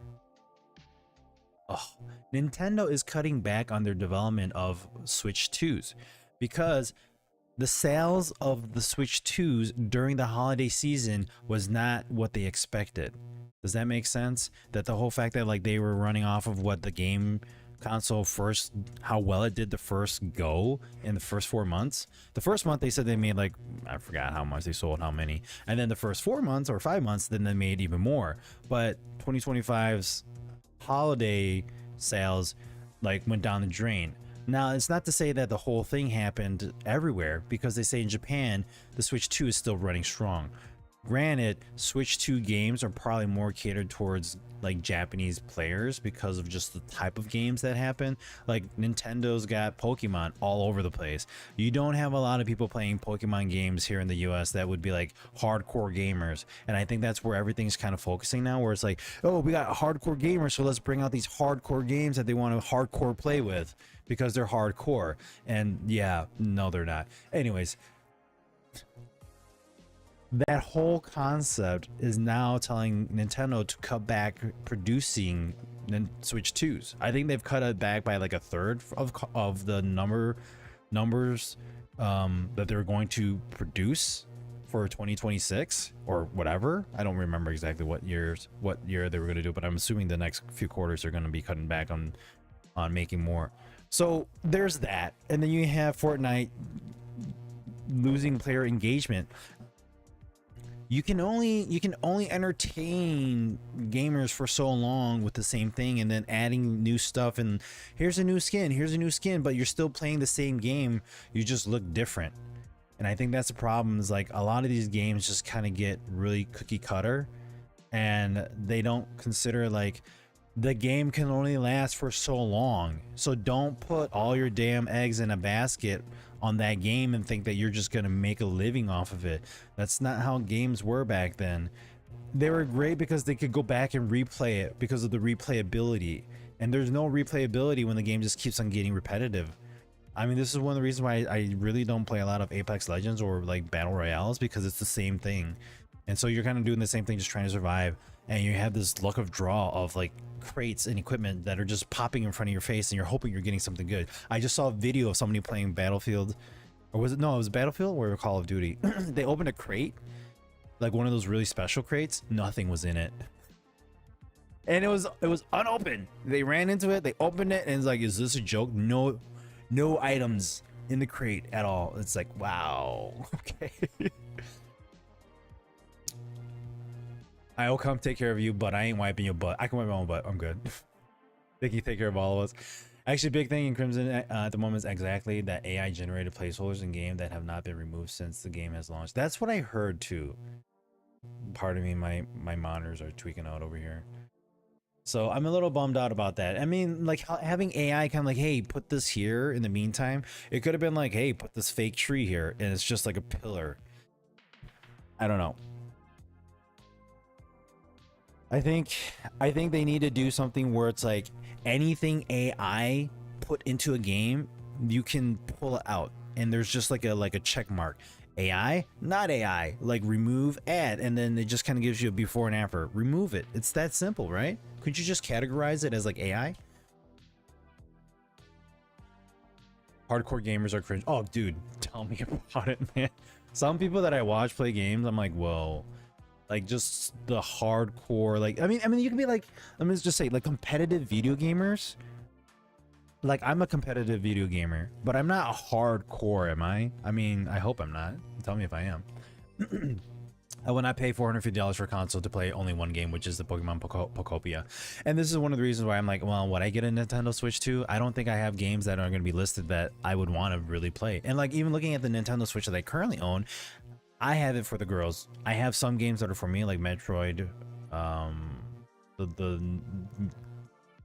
oh, Nintendo is cutting back on their development of Switch 2s because the sales of the Switch 2s during the holiday season was not what they expected. Does that make sense? That the whole fact that like they were running off of what the game console first, how well it did the first go in the first 4 months. The first month they said they made like, I forgot how much they sold, how many, and then the first 4 months or 5 months, then they made even more. But 2025's holiday sales like went down the drain. Now, it's not to say that the whole thing happened everywhere, because they say in Japan the Switch 2 is still running strong. Granted, Switch 2 games are probably more catered towards like Japanese players because of just the type of games that happen. Like Nintendo's got Pokemon all over the place. You don't have a lot of people playing Pokemon games here in the US that would be like hardcore gamers. And I think that's where everything's kind of focusing now, where it's like, oh, we got hardcore gamers, so let's bring out these hardcore games that they want to hardcore play with because they're hardcore. And yeah, no, they're not. Anyways, that whole concept is now telling Nintendo to cut back producing Switch 2s. I think they've cut it back by like a third of the numbers that they're going to produce for 2026 or whatever. I don't remember exactly what year they were going to do, but I'm assuming the next few quarters are going to be cutting back on making more. So there's that, and then you have Fortnite losing player engagement. You can only entertain gamers for so long with the same thing, and then adding new stuff, and here's a new skin, but you're still playing the same game, you just look different. And I think that's the problem, is like a lot of these games just kind of get really cookie cutter, and they don't consider like the game can only last for so long. So don't put all your damn eggs in a basket on that game and think that you're just going to make a living off of it. That's not how games were back then. They were great because they could go back and replay it because of the replayability. And there's no replayability when the game just keeps on getting repetitive. I mean, this is one of the reasons why I really don't play a lot of Apex Legends or like Battle Royales, because it's the same thing. And so you're kind of doing the same thing, just trying to survive. And you have this luck of draw of like crates and equipment that are just popping in front of your face, and you're hoping you're getting something good. I just saw a video of somebody playing Battlefield, or was it? No, it was Battlefield or Call of Duty. They opened a crate, like one of those really special crates. Nothing was in it, and it was unopened. They ran into it, they opened it, and it's like, is this a joke? No items in the crate at all. It's like, wow, okay. I'll come take care of you, but I ain't wiping your butt. I can wipe my own butt. I'm good. Think you take care of all of us. Actually, big thing in Crimson at the moment is exactly that AI generated placeholders in game that have not been removed since the game has launched. That's what I heard too. Pardon me, my monitors are tweaking out over here. So I'm a little bummed out about that. I mean, like having AI kind of like, hey, put this here in the meantime. It could have been like, hey, put this fake tree here, and it's just like a pillar. I don't know. I think they need to do something where it's like anything AI put into a game, you can pull it out, and there's just like a check mark. AI, not AI, like remove, add, and then it just kind of gives you a before and after. Remove it. It's that simple, right? Could you just categorize it as like AI? Hardcore gamers are cringe. Oh, dude, tell me about it, man. Some people that I watch play games, I'm like, whoa. Like just the hardcore, like I mean you can be like, let me just say, like competitive video gamers. Like I'm a competitive video gamer, but I'm not hardcore, am I? I mean, I hope I'm not. Tell me if I am. I will not pay $450 for a console to play only one game, which is the Pokemon Pokopia. And this is one of the reasons why I'm like, well, would I get a Nintendo Switch 2? I don't think I have games that are going to be listed that I would want to really play. And like even looking at the Nintendo Switch that I currently own, I have it for the girls. I have some games that are for me, like Metroid,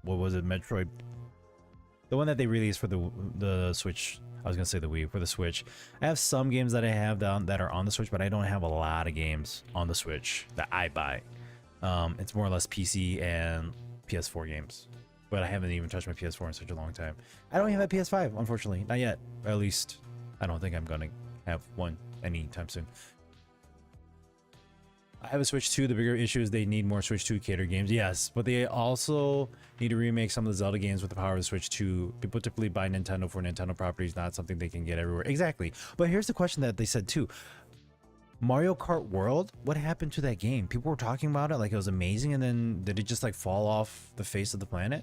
what was it, Metroid, the one that they released for the Switch. I was gonna say the Wii, for the Switch. I have some games that I have down that are on the Switch, but I don't have a lot of games on the Switch that I buy. It's more or less PC and PS4 games, but I haven't even touched my PS4 in such a long time. I don't even have a PS5, unfortunately, not yet. Or at least I don't think I'm gonna have one anytime soon. I have a Switch 2. The bigger issue is they need more Switch 2 cater games. Yes, but they also need to remake some of the Zelda games with the power of the Switch 2. People typically buy Nintendo for Nintendo properties, not something they can get everywhere. Exactly. But here's the question that they said too. Mario Kart World, what happened to that game? People were talking about it like it was amazing, and then did it just like fall off the face of the planet?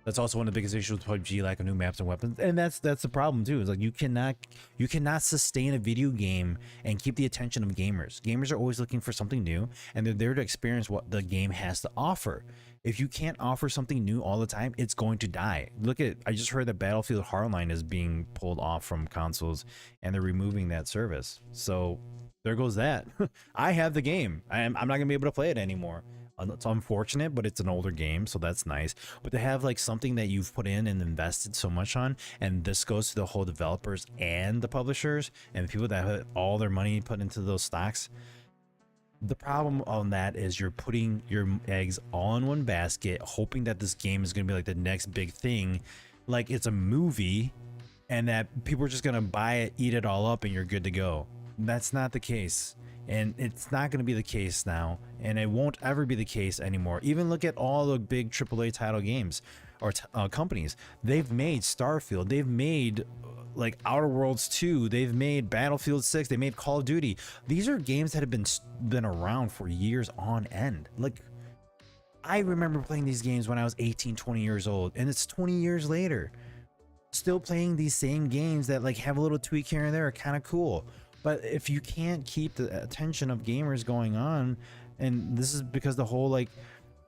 That's also one of the biggest issues with PUBG, lack of new maps and weapons, and that's the problem too. Is like you cannot sustain a video game and keep the attention of gamers. Gamers are always looking for something new, and they're there to experience what the game has to offer. If you can't offer something new all the time, it's going to die. Look at, I just heard that Battlefield Hardline is being pulled off from consoles, and they're removing that service. So there goes that. I have the game. I'm not gonna be able to play it anymore. It's unfortunate, but it's an older game, so that's nice. But to have like something that you've put in and invested so much on, and this goes to the whole developers and the publishers and the people that have all their money put into those stocks. The problem on that is you're putting your eggs all in one basket, hoping that this game is going to be like the next big thing, like it's a movie, and that people are just going to buy it, eat it all up, and you're good to go. That's not the case. And it's not going to be the case now, and it won't ever be the case anymore. Even look at all the big AAA title games or companies. They've made Starfield, they've made like Outer Worlds 2, they've made Battlefield 6, they made Call of Duty. These are games that have been around for years on end. Like, I remember playing these games when I was 18, 20 years old, and it's 20 years later, still playing these same games that like have a little tweak here and there are kind of cool. But if you can't keep the attention of gamers going on, and this is because the whole like,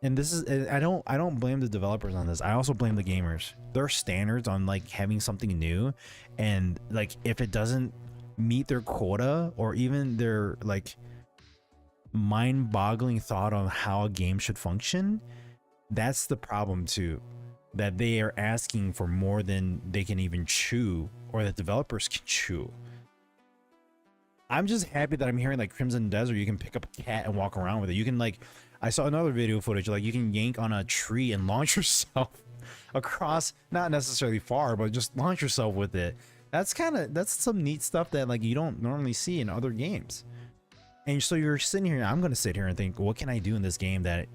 and this is, I don't blame the developers on this. I also blame the gamers. Their standards on like having something new, and like if it doesn't meet their quota or even their like mind-boggling thought on how a game should function, that's the problem too. That they are asking for more than they can even chew, or that developers can chew. I'm just happy that I'm hearing like Crimson Desert, you can pick up a cat and walk around with it. You can like, I saw another video footage, like you can yank on a tree and launch yourself across, not necessarily far, but just launch yourself with it. That's some neat stuff that like you don't normally see in other games. And so you're sitting here, I'm going to sit here and think, what can I do in this game that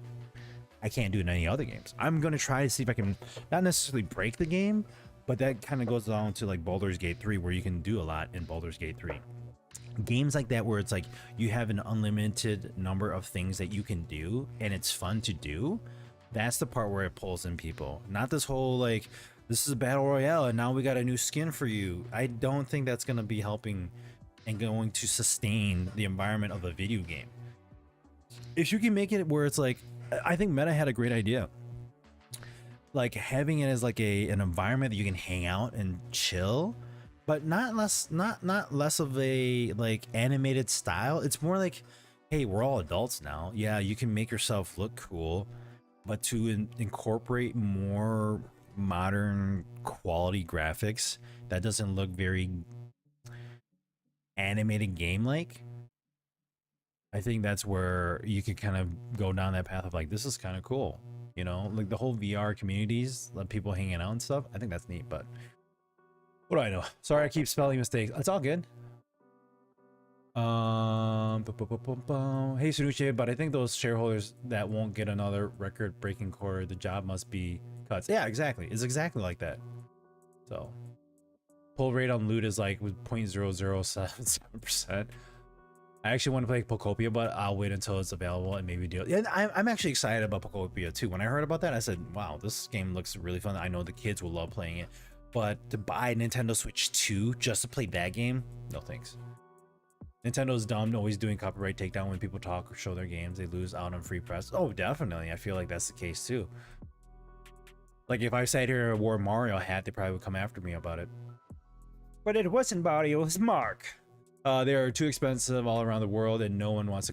I can't do in any other games? I'm going to try to see if I can not necessarily break the game, but that kind of goes down to like Baldur's Gate 3, where you can do a lot in Baldur's Gate 3. Games like that where it's like you have an unlimited number of things that you can do and it's fun to do, that's the part where it pulls in people. Not this whole like, this is a battle royale and now we got a new skin for you. I don't think that's going to be helping and going to sustain the environment of a video game. If you can make it where it's like, I think Meta had a great idea, like having it as like an environment that you can hang out and chill, but not less of a like animated style. It's more like, hey, we're all adults now. Yeah, you can make yourself look cool, but to incorporate more modern quality graphics that doesn't look very animated game like. I think that's where you could kind of go down that path of like, this is kind of cool, you know, like the whole VR communities, let people hanging out and stuff. I think that's neat, but what do I know? Sorry, I keep spelling mistakes. It's all good. Hey Sunuche, but I think those shareholders that won't get another record-breaking quarter, the job must be cuts. Yeah, exactly. It's exactly like that. So, pull rate on loot is like 0.0077%. I actually want to play Pocopia, but I'll wait until it's available and maybe deal. Yeah, I'm actually excited about Pocopia too. When I heard about that, I said, "Wow, this game looks really fun." I know the kids will love playing it. But to buy Nintendo Switch 2 just to play that game, no thanks. Nintendo's dumb, always doing copyright takedown when people talk or show their games. They lose out on free press. Oh, definitely. I feel like that's the case too. Like if I sat here and wore a Mario hat, they probably would come after me about it. But it wasn't Mario, it was Mark. They are too expensive all around the world, and no one wants a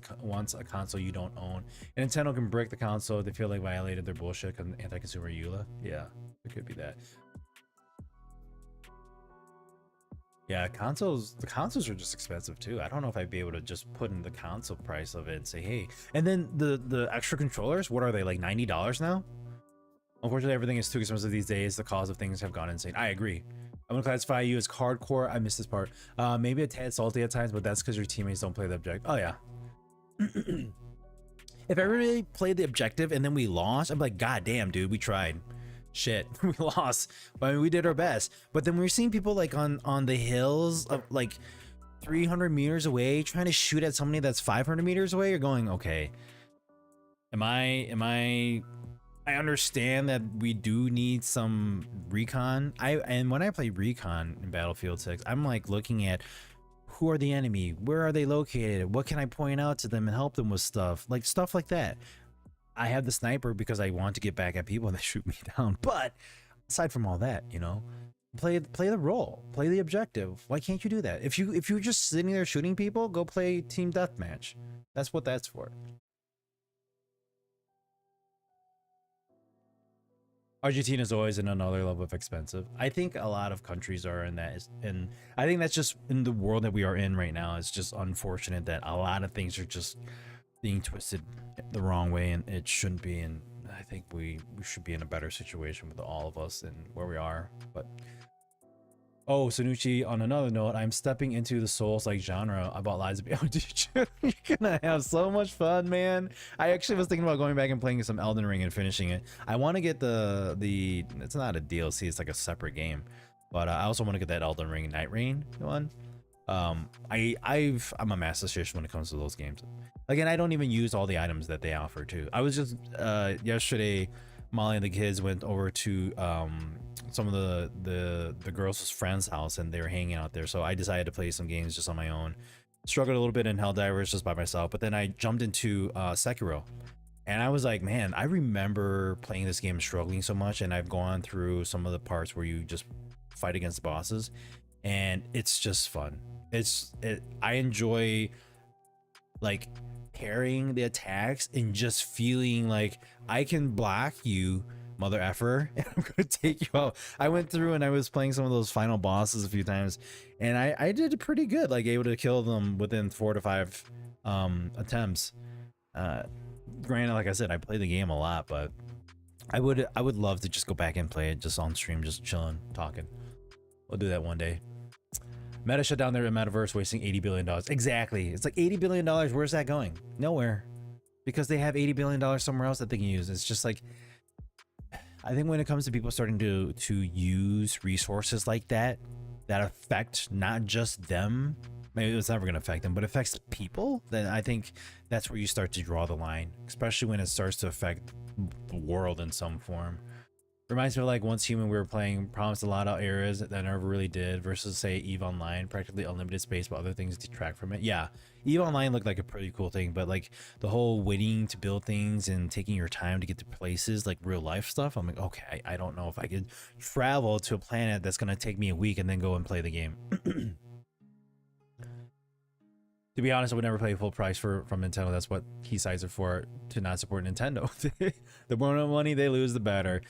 console you don't own. And Nintendo can break the console if they feel like violated their bullshit anti-consumer EULA. Yeah, it could be that. Yeah, the consoles are just expensive too. I don't know if I'd be able to just put in the console price of it and say, hey, and then the extra controllers, what are they, like $90 now? Unfortunately, everything is too expensive these days. The cost of things have gone insane. I agree. I'm gonna classify you as hardcore. I missed this part. Maybe a tad salty at times, but that's because your teammates don't play the objective. Oh yeah. If everybody played the objective and then we lost, I'm like, God damn, dude, we tried. Shit, we lost. I mean, we did our best. But then we're seeing people like on the hills of like 300 meters away trying to shoot at somebody that's 500 meters away. You're going, okay. I understand that we do need some recon. And when I play recon in Battlefield 6, I'm like looking at who are the enemy, where are they located, what can I point out to them and help them with stuff like that. I have the sniper because I want to get back at people that shoot me down. But aside from all that, you know, play the role, play the objective. Why can't you do that? If you're just sitting there shooting people, go play team deathmatch. That's what that's for. Argentina is always in another level of expensive. I think a lot of countries are in that, and I think that's just in the world that we are in right now. It's just unfortunate that a lot of things are just being twisted the wrong way, and it shouldn't be. And I think we should be in a better situation with all of us and where we are. But oh, Sanucci, on another note, I'm stepping into the Souls-like genre. I bought Lies of P. Oh, dude, you're gonna have so much fun, man. I actually was thinking about going back and playing some Elden Ring and finishing it. I want to get the it's not a DLC, it's like a separate game. But I also want to get that Elden Ring Night Rain one. I'm a master station when it comes to those games. Again, I don't even use all the items that they offer too. I was just yesterday, Molly and the kids went over to some of the girls' friends' house, and they were hanging out there. So I decided to play some games just on my own. Struggled a little bit in Helldivers just by myself, but then I jumped into Sekiro, and I was like, man, I remember playing this game struggling so much, and I've gone through some of the parts where you just fight against bosses, and it's just fun. I enjoy like parrying the attacks and just feeling like I can block you, mother effer, and I'm gonna take you out. I went through and I was playing some of those final bosses a few times, and I did pretty good, like able to kill them within 4 to 5 attempts. Granted, like I said, I play the game a lot, but I would love to just go back and play it just on stream, just chilling, talking. We'll do that one day. Meta shut down their metaverse, wasting $80 billion. Exactly. It's like $80 billion. Where's that going? Nowhere. Because they have $80 billion somewhere else that they can use. It's just like, I think when it comes to people starting to use resources like that affect not just them, maybe it's never going to affect them, but affects people, then I think that's where you start to draw the line, especially when it starts to affect the world in some form. Reminds me of like Once Human, we were playing, promised a lot of areas that never really did, versus say EVE Online, practically unlimited space, but other things detract from it. Yeah, EVE Online looked like a pretty cool thing, but like the whole waiting to build things and taking your time to get to places, like real life stuff, I'm like, okay, I don't know if I could travel to a planet that's gonna take me a week and then go and play the game. To be honest, I would never pay full price from Nintendo. That's what key sites are for, to not support Nintendo. The more money they lose, the better.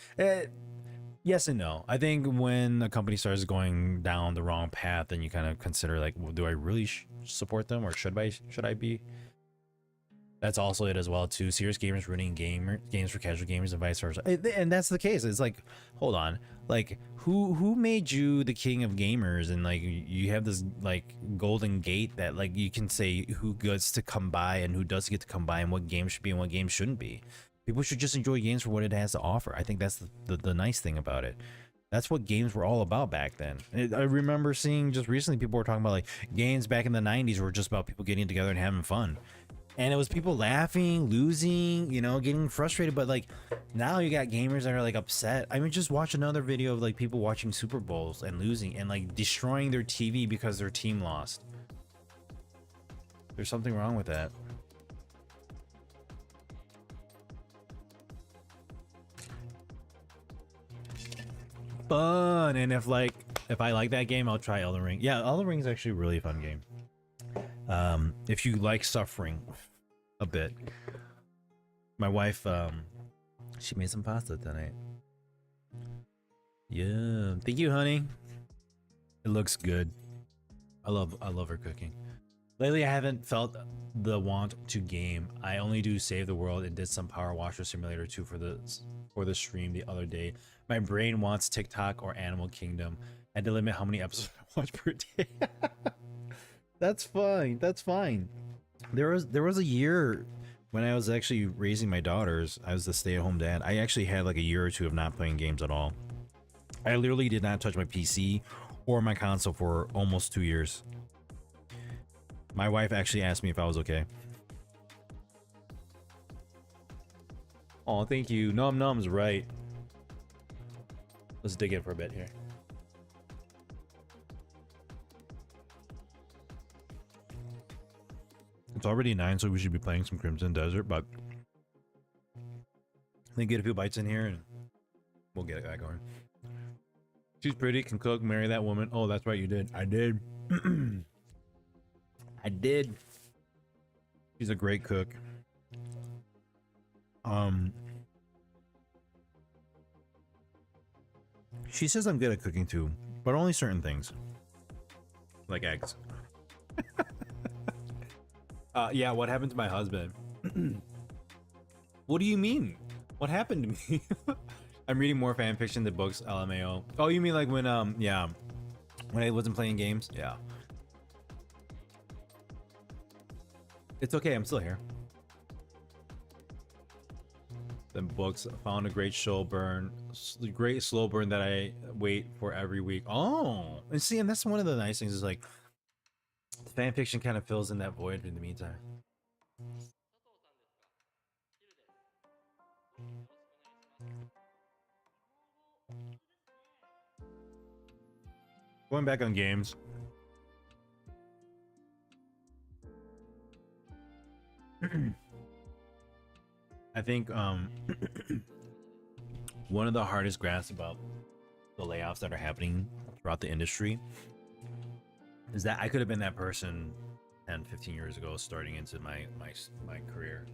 Yes and no. I think when a company starts going down the wrong path, then you kind of consider like, well, do I really support them, or should I be? That's also it as well too. Serious gamers ruining games for casual gamers and vice versa. And that's the case. It's like, hold on, like who made you the king of gamers? And like you have this like golden gate that like you can say who gets to come by and who doesn't get to come by, and what games should be and what games shouldn't be. People should just enjoy games for what it has to offer. I think that's the nice thing about it. That's what games were all about back then. I remember seeing just recently people were talking about like games back in the 90s were just about people getting together and having fun. And it was people laughing, losing, you know, getting frustrated. But like now you got gamers that are like upset. I mean, just watch another video of like people watching Super Bowls and losing and like destroying their TV because their team lost. There's something wrong with that. Fun. And if I like that game, I'll try Elden Ring. Yeah, Elden Ring is actually a really fun game. If you like suffering a bit. My wife, she made some pasta tonight. Yeah, thank you, honey. It looks good. I love her cooking. Lately, I haven't felt the want to game. I only do Save the World and did some Power Washer Simulator 2 for the stream the other day. My brain wants TikTok or Animal Kingdom. I had to limit how many episodes I watch per day. That's fine. That's fine. There was a year when I was actually raising my daughters. I was the stay-at-home dad. I actually had like a year or two of not playing games at all. I literally did not touch my PC or my console for almost 2 years. My wife actually asked me if I was okay. Oh, thank you. Num Num's right. Let's dig in for a bit here. It's already 9, so we should be playing some Crimson Desert, but I think get a few bites in here and we'll get that going. She's pretty, can cook, marry that woman. Oh, that's right, you did. I did. I did. She's a great cook. She says I'm good at cooking too, but only certain things. Like eggs. Yeah, what happened to my husband? What do you mean? What happened to me? I'm reading more fan fiction than books, LMAO. Oh, you mean like when, yeah. When I wasn't playing games? Yeah. It's okay, I'm still here. Then books, found a great slow burn that I wait for every week. Oh, and see, and that's one of the nice things is like fan fiction kind of fills in that void in the meantime. Going back on games. I think one of the hardest grasps about the layoffs that are happening throughout the industry is that I could have been that person 10, 15 years ago starting into my career.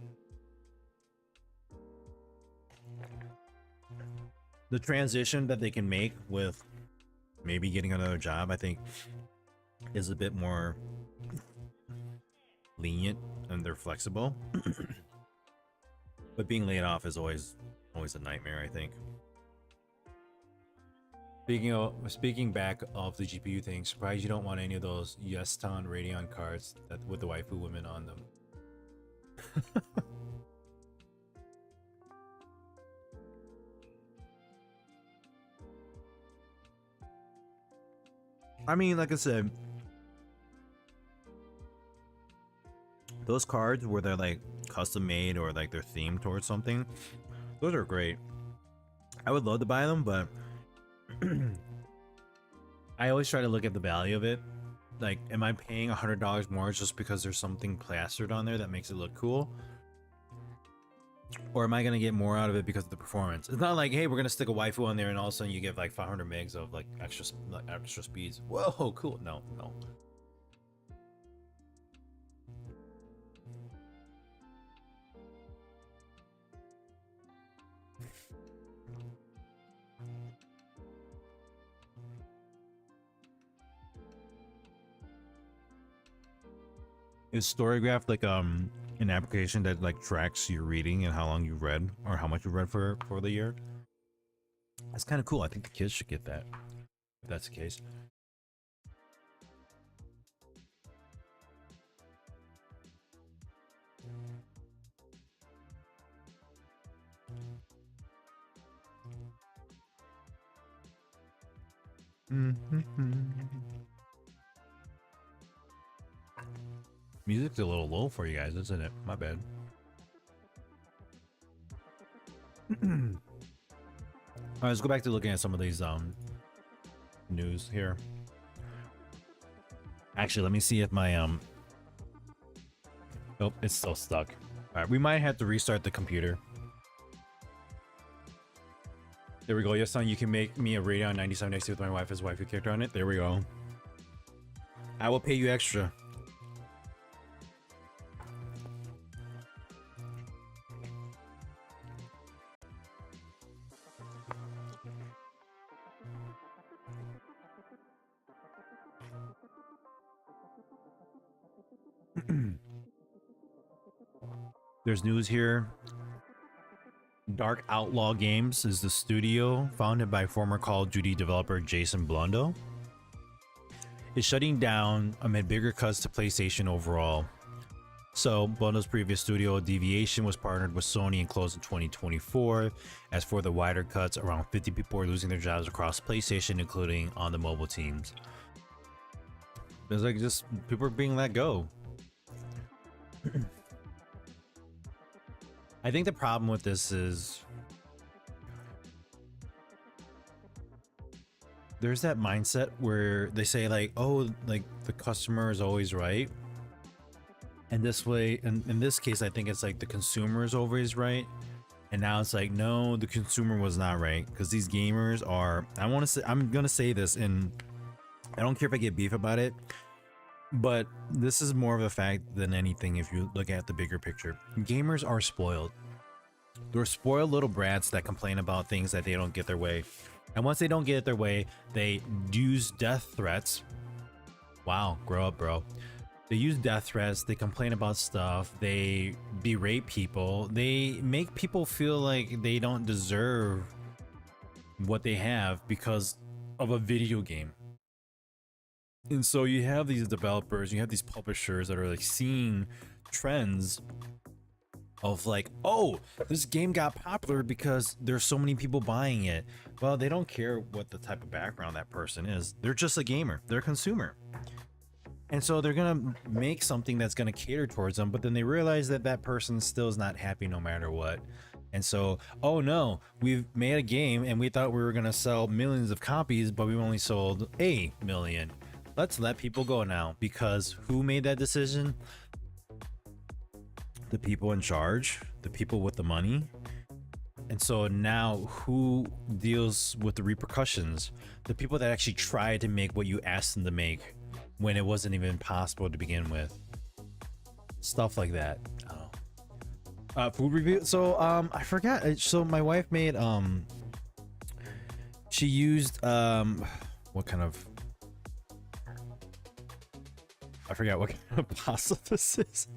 The transition that they can make with maybe getting another job, I think, is a bit more lenient and they're flexible. But being laid off is always a nightmare, I think. Speaking back of the GPU thing, surprised you don't want any of those Yeston Radeon cards that with the waifu women on them. I mean, like I said, those cards where they're like custom made or like they're themed towards something, those are great. I would love to buy them, but I always try to look at the value of it. Like, am I paying $100 more just because there's something plastered on there that makes it look cool? Or am I gonna get more out of it because of the performance? It's not like, hey, we're gonna stick a waifu on there and all of a sudden you get like 500 megs of like extra speeds. Whoa, cool. No. Is Storygraph like an application that like tracks your reading and how long you've read or how much you've read for the year? That's kind of cool. I think the kids should get that if that's the case. Music's a little low for you guys, isn't it? My bad. Alright, let's go back to looking at some of these news here. Actually, let me see if my oh, it's still stuck. Alright, we might have to restart the computer. There we go. Yes, son, you can make me a Radeon 97XT with my wife's waifu character on it. There we go. I will pay you extra. There's news here. Dark Outlaw Games is the studio founded by former Call of Duty developer Jason Blondo. Is shutting down amid bigger cuts to PlayStation overall. So, Blondo's previous studio, Deviation, was partnered with Sony and closed in 2024. As for the wider cuts, around 50 people are losing their jobs across PlayStation, including on the mobile teams. It's like just people are being let go. I think the problem with this is there's that mindset where they say like, oh, like the customer is always right. And this way, in this case, I think it's like the consumer is always right. And now it's like, no, the consumer was not right. Because these gamers are, I'm going to say this, and I don't care if I get beef about it. But this is more of a fact than anything if you look at the bigger picture. Gamers are spoiled. They're spoiled little brats that complain about things that they don't get their way. And once they don't get it their way, they use death threats. Wow, grow up, bro. They use death threats, they complain about stuff, they berate people, they make people feel like they don't deserve what they have because of a video game. And so you have these developers, you have these publishers that are like seeing trends of like, oh, this game got popular because there's so many people buying it. Well, they don't care what the type of background that person is. They're just a gamer, they're a consumer. And so they're gonna make something that's gonna cater towards them, but then they realize that that person still is not happy no matter what. And so, oh no, we've made a game and we thought we were gonna sell millions of copies, but we only sold a million. Let's let people go now, because who made that decision? The people in charge, the people with the money. And so now who deals with the repercussions? The people that actually tried to make what you asked them to make when it wasn't even possible to begin with. Stuff like that. Oh. Food review. So I forgot. So my wife made she used what kind of, I forgot what kind of pasta this is.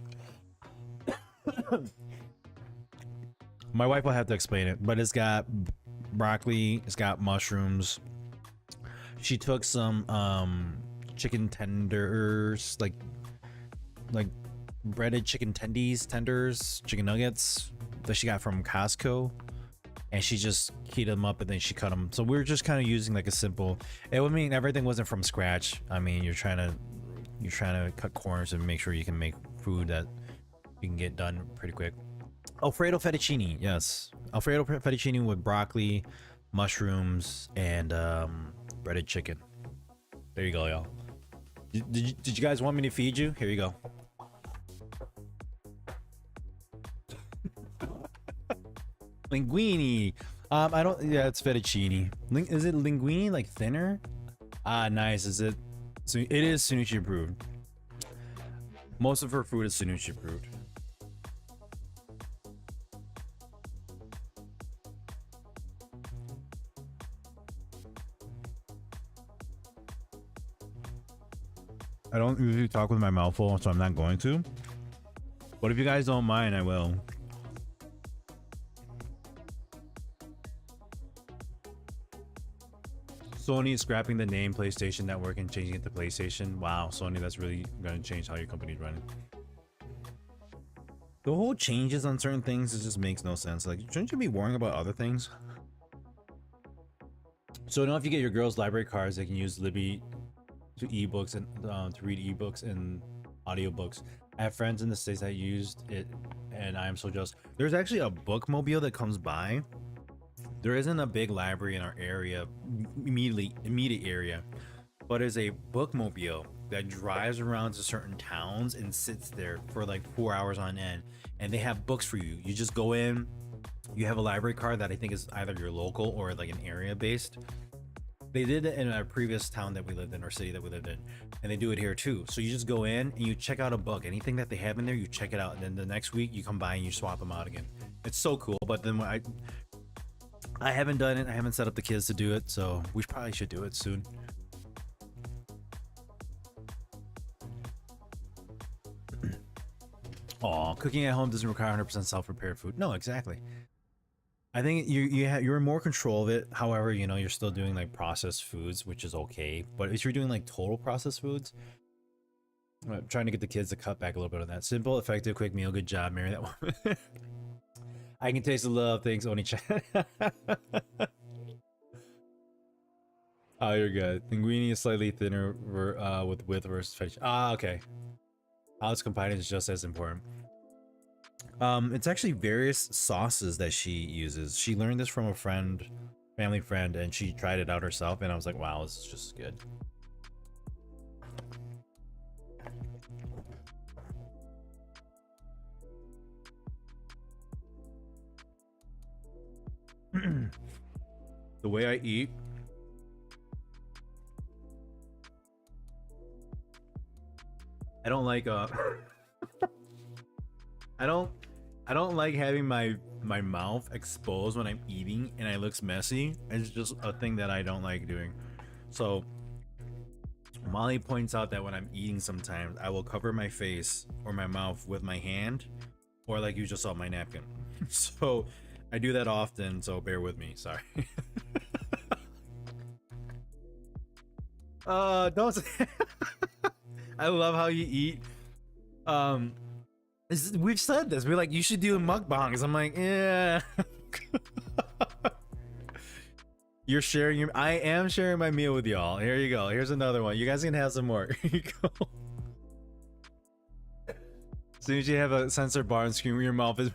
My wife will have to explain it, but it's got broccoli, it's got mushrooms. She took some chicken tenders, like breaded chicken tenders, chicken nuggets that she got from Costco, and she just heated them up and then she cut them. So we were just kind of using like a simple, it would mean everything wasn't from scratch. I mean, you're trying to cut corners and make sure you can make food that you can get done pretty quick. Alfredo fettuccine, yes, Alfredo fettuccine with broccoli, mushrooms, and breaded chicken. There you go, y'all. Did you guys want me to feed you? Here you go. Linguine. I don't. Yeah, it's fettuccine. Is it linguine, like thinner? Ah, nice. Is it? So it is Sunuchi approved. Most of her food is Sunuchi approved. I don't usually talk with my mouth full, so I'm not going to. But if you guys don't mind, I will. Sony is scrapping the name PlayStation Network and changing it to PlayStation. Wow, Sony, that's really going to change how your company's running. The whole changes on certain things, it just makes no sense. Like, shouldn't you be worrying about other things? So now if you get your girls' library cards, they can use Libby to ebooks and to read ebooks and audiobooks. I have friends in the States that used it, and I am so jealous. There's actually a bookmobile that comes by. There isn't a big library in our area, immediate area, but there's a bookmobile that drives around to certain towns and sits there for like 4 hours on end, and they have books for you. You just go in, you have a library card that I think is either your local or like an area based. They did it in a previous town that we lived in, or city that we lived in, and they do it here too. So you just go in and you check out a book, anything that they have in there, you check it out, and then the next week you come by and you swap them out again. It's so cool. But then when I haven't done it, I haven't set up the kids to do it, so we probably should do it soon. Oh, cooking at home doesn't require 100% self-prepared food. No, exactly. I think you're in more control of it. However, you know, you're still doing like processed foods, which is okay. But if you're doing like total processed foods, trying to get the kids to cut back a little bit on that. Simple, effective, quick meal. Good job, Mary. That one. I can taste the love. Thanks, Oni-chan. Oh, you're good. Linguine is slightly thinner with width versus fetish. Ah, okay. How it's combined is just as important. It's actually various sauces that she uses. She learned this from a friend, family friend, and she tried it out herself, and I was like, wow, this is just good. The way I eat, I don't like I don't like having my mouth exposed when I'm eating and it looks messy. It's just a thing that I don't like doing. So Molly points out that when I'm eating sometimes I will cover my face or my mouth with my hand, or like you just saw my napkin. So I do that often, so bear with me. Sorry. Don't say I love how you eat. We've said this. We're like, you should do mukbangs. I'm like, yeah. You're sharing your. I am sharing my meal with y'all. Here you go. Here's another one. You guys can have some more. Here you go. As soon as you have a sensor bar and scream, your mouth is.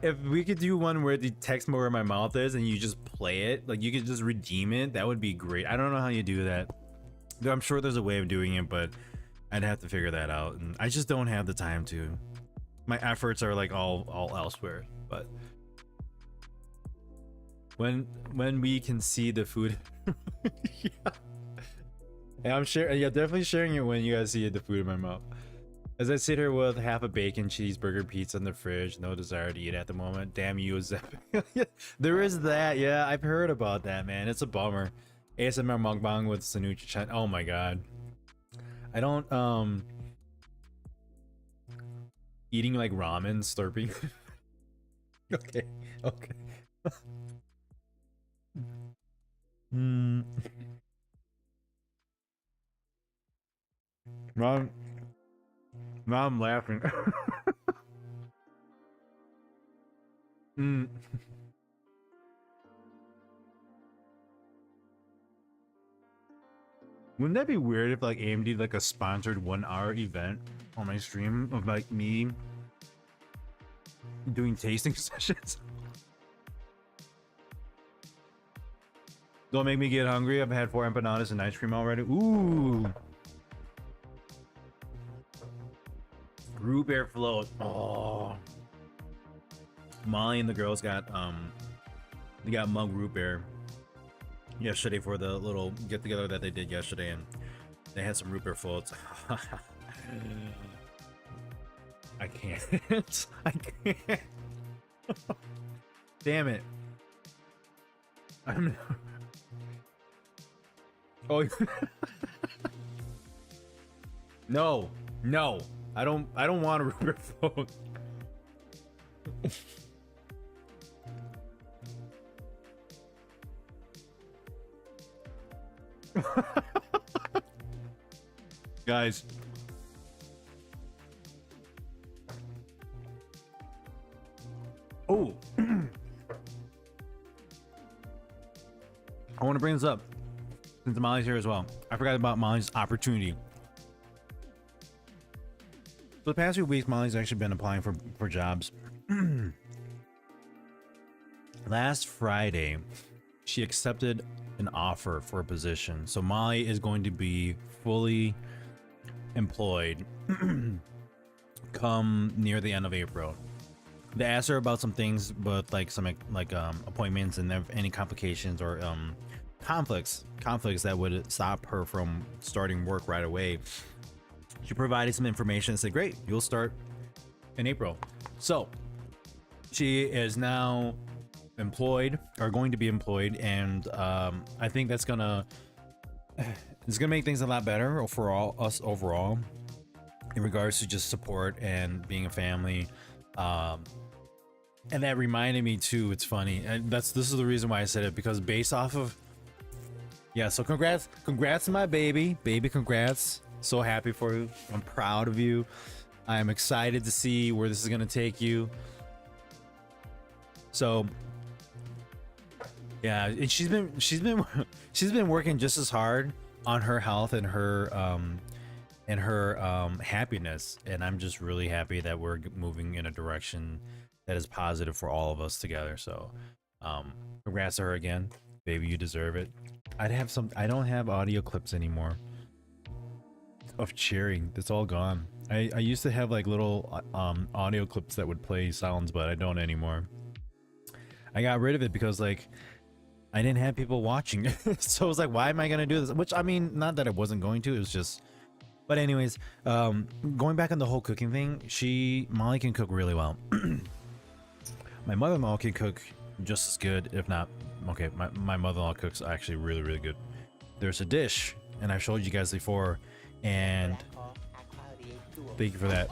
If we could do one where the text me where my mouth is and you just play it, like you could just redeem it, that would be great. I don't know how you do that. I'm sure there's a way of doing it, but I'd have to figure that out, and I just don't have the time to. My efforts are like all elsewhere. But when we can see the food, yeah. And I'm sharing. Yeah, definitely sharing it when you guys see the food in my mouth. As I sit here with half a bacon cheeseburger pizza in the fridge, no desire to eat at the moment. Damn you, Zep. There is that. Yeah, I've heard about that, man. It's a bummer. ASMR mukbang with Sanuchi-chan. Oh my god. I don't eating like ramen, slurping. Okay. Now I'm laughing. Wouldn't that be weird if like AMD did like a sponsored 1-hour event on my stream of like me doing tasting sessions? Don't make me get hungry. I've had 4 empanadas and ice cream already. Ooh. Root beer float. Oh. Molly and the girls got they got mug root beer yesterday for the little get together that they did yesterday, and they had some root beer floats. I can't. I can't. Damn it. I'm Oh. No. I don't want a root beer float. Guys. Oh. I want to bring this up since Molly's here as well. I forgot about Molly's opportunity. For the past few weeks, Molly's actually been applying for jobs. Last Friday, she accepted an offer for a position. So Molly is going to be fully employed come near the end of April. They asked her about some things, but like some appointments and any complications or conflicts that would stop her from starting work right away. She provided some information and said, great, you'll start in April. So she is now employed, or going to be employed, and I think that's gonna it's gonna make things a lot better for all us overall in regards to just support and being a family. And that reminded me too, it's funny, and this is the reason why I said it, because based off of, yeah, so congrats to my baby, congrats. So happy for you. I'm proud of you. I am excited to see where this is gonna take you. So yeah, and she's been working just as hard on her health and her happiness, and I'm just really happy that we're moving in a direction that is positive for all of us together. So congrats to her again, baby, you deserve it. I don't have audio clips anymore of cheering. It's all gone. I used to have like little audio clips that would play sounds, but I don't anymore. I got rid of it because like I didn't have people watching. So I was like, why am I gonna do this? Which, I mean, not that I wasn't going to, it was just, but anyways, going back on the whole cooking thing, Molly can cook really well. My mother-in-law can cook just as good, if not, okay, my mother-in-law cooks actually really, really good. There's a dish, and I've showed you guys before, and thank you for that.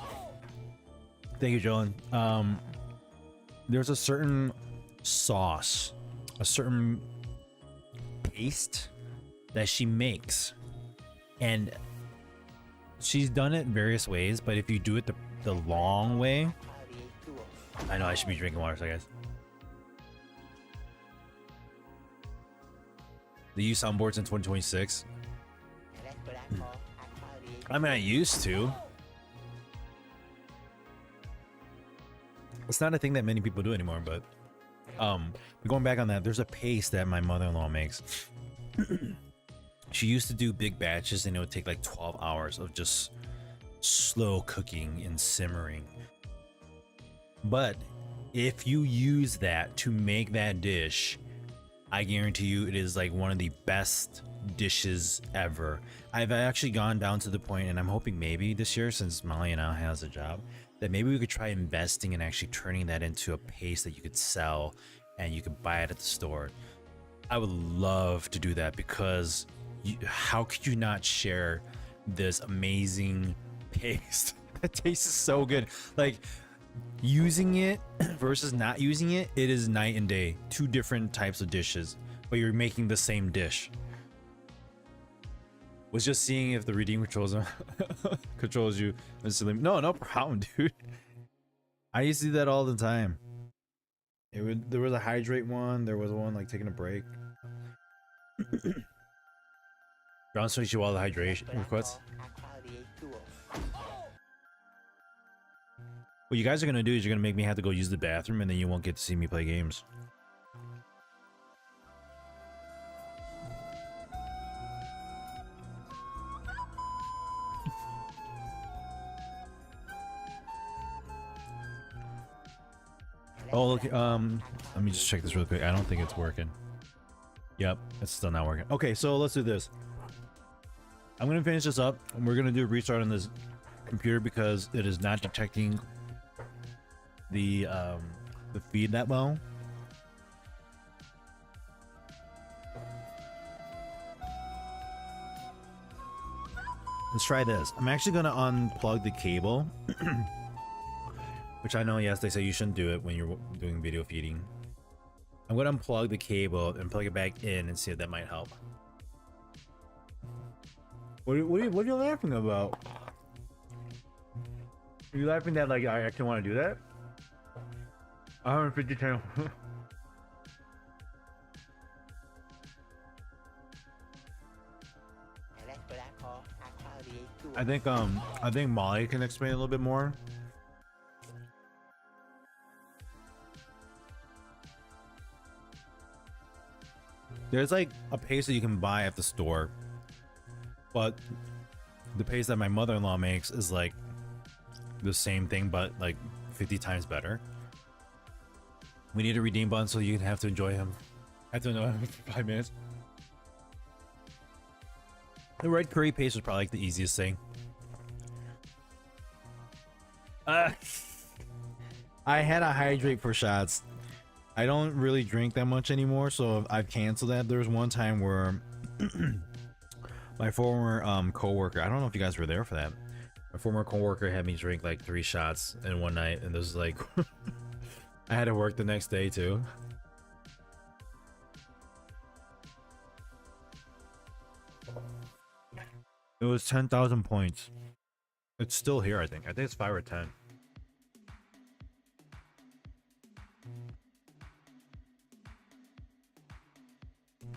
Thank you, Jolyn. There's a certain sauce, a certain paste that she makes, and she's done it various ways, but if you do it the long way, I know I should be drinking water, so guys. The use soundboards in 2026. I mean, I used to. It's not a thing that many people do anymore, but going back on that, there's a paste that my mother-in-law makes. She used to do big batches, and it would take like 12 hours of just slow cooking and simmering. But if you use that to make that dish, I guarantee you it is like one of the best dishes ever. I've actually gone down to the point, and I'm hoping maybe this year, since Molly now has a job, that maybe we could try investing in actually turning that into a paste that you could sell and you could buy it at the store. I would love to do that, because how could you not share this amazing paste that tastes so good? Like, using it versus not using it, it is night and day. Two different types of dishes, but you're making the same dish. Was just seeing if the redeem controls you. No problem, dude. I used to do that all the time. There was a hydrate one. There was one like taking a break. John switched you all the hydration requests. What you guys are gonna do is you're gonna make me have to go use the bathroom, and then you won't get to see me play games. Oh, look, let me just check this real quick. I don't think it's working. Yep, it's still not working. Okay, so let's do this. I'm gonna finish this up, and we're gonna do a restart on this computer because it is not detecting the feed that well. Let's try this. I'm actually gonna unplug the cable. Which I know, yes, they say you shouldn't do it when you're doing video feeding. I'm gonna unplug the cable and plug it back in and see if that might help. What are you laughing about? Are you laughing that like I actually want to do that? 150 channel. I think Molly can explain a little bit more. There's like a paste that you can buy at the store, but the paste that my mother-in-law makes is like the same thing, but like 50 times better. We need a redeem button so you have to enjoy him. I have to know him for 5 minutes. The red curry paste was probably like the easiest thing. I had a hydrate for shots. I don't really drink that much anymore, so I've canceled that. There was one time where My former coworker, I don't know if you guys were there for that. My former coworker had me drink like 3 shots in one night, and this is like I had to work the next day too. It was 10,000 points. It's still here, I think. I think it's 5 or 10.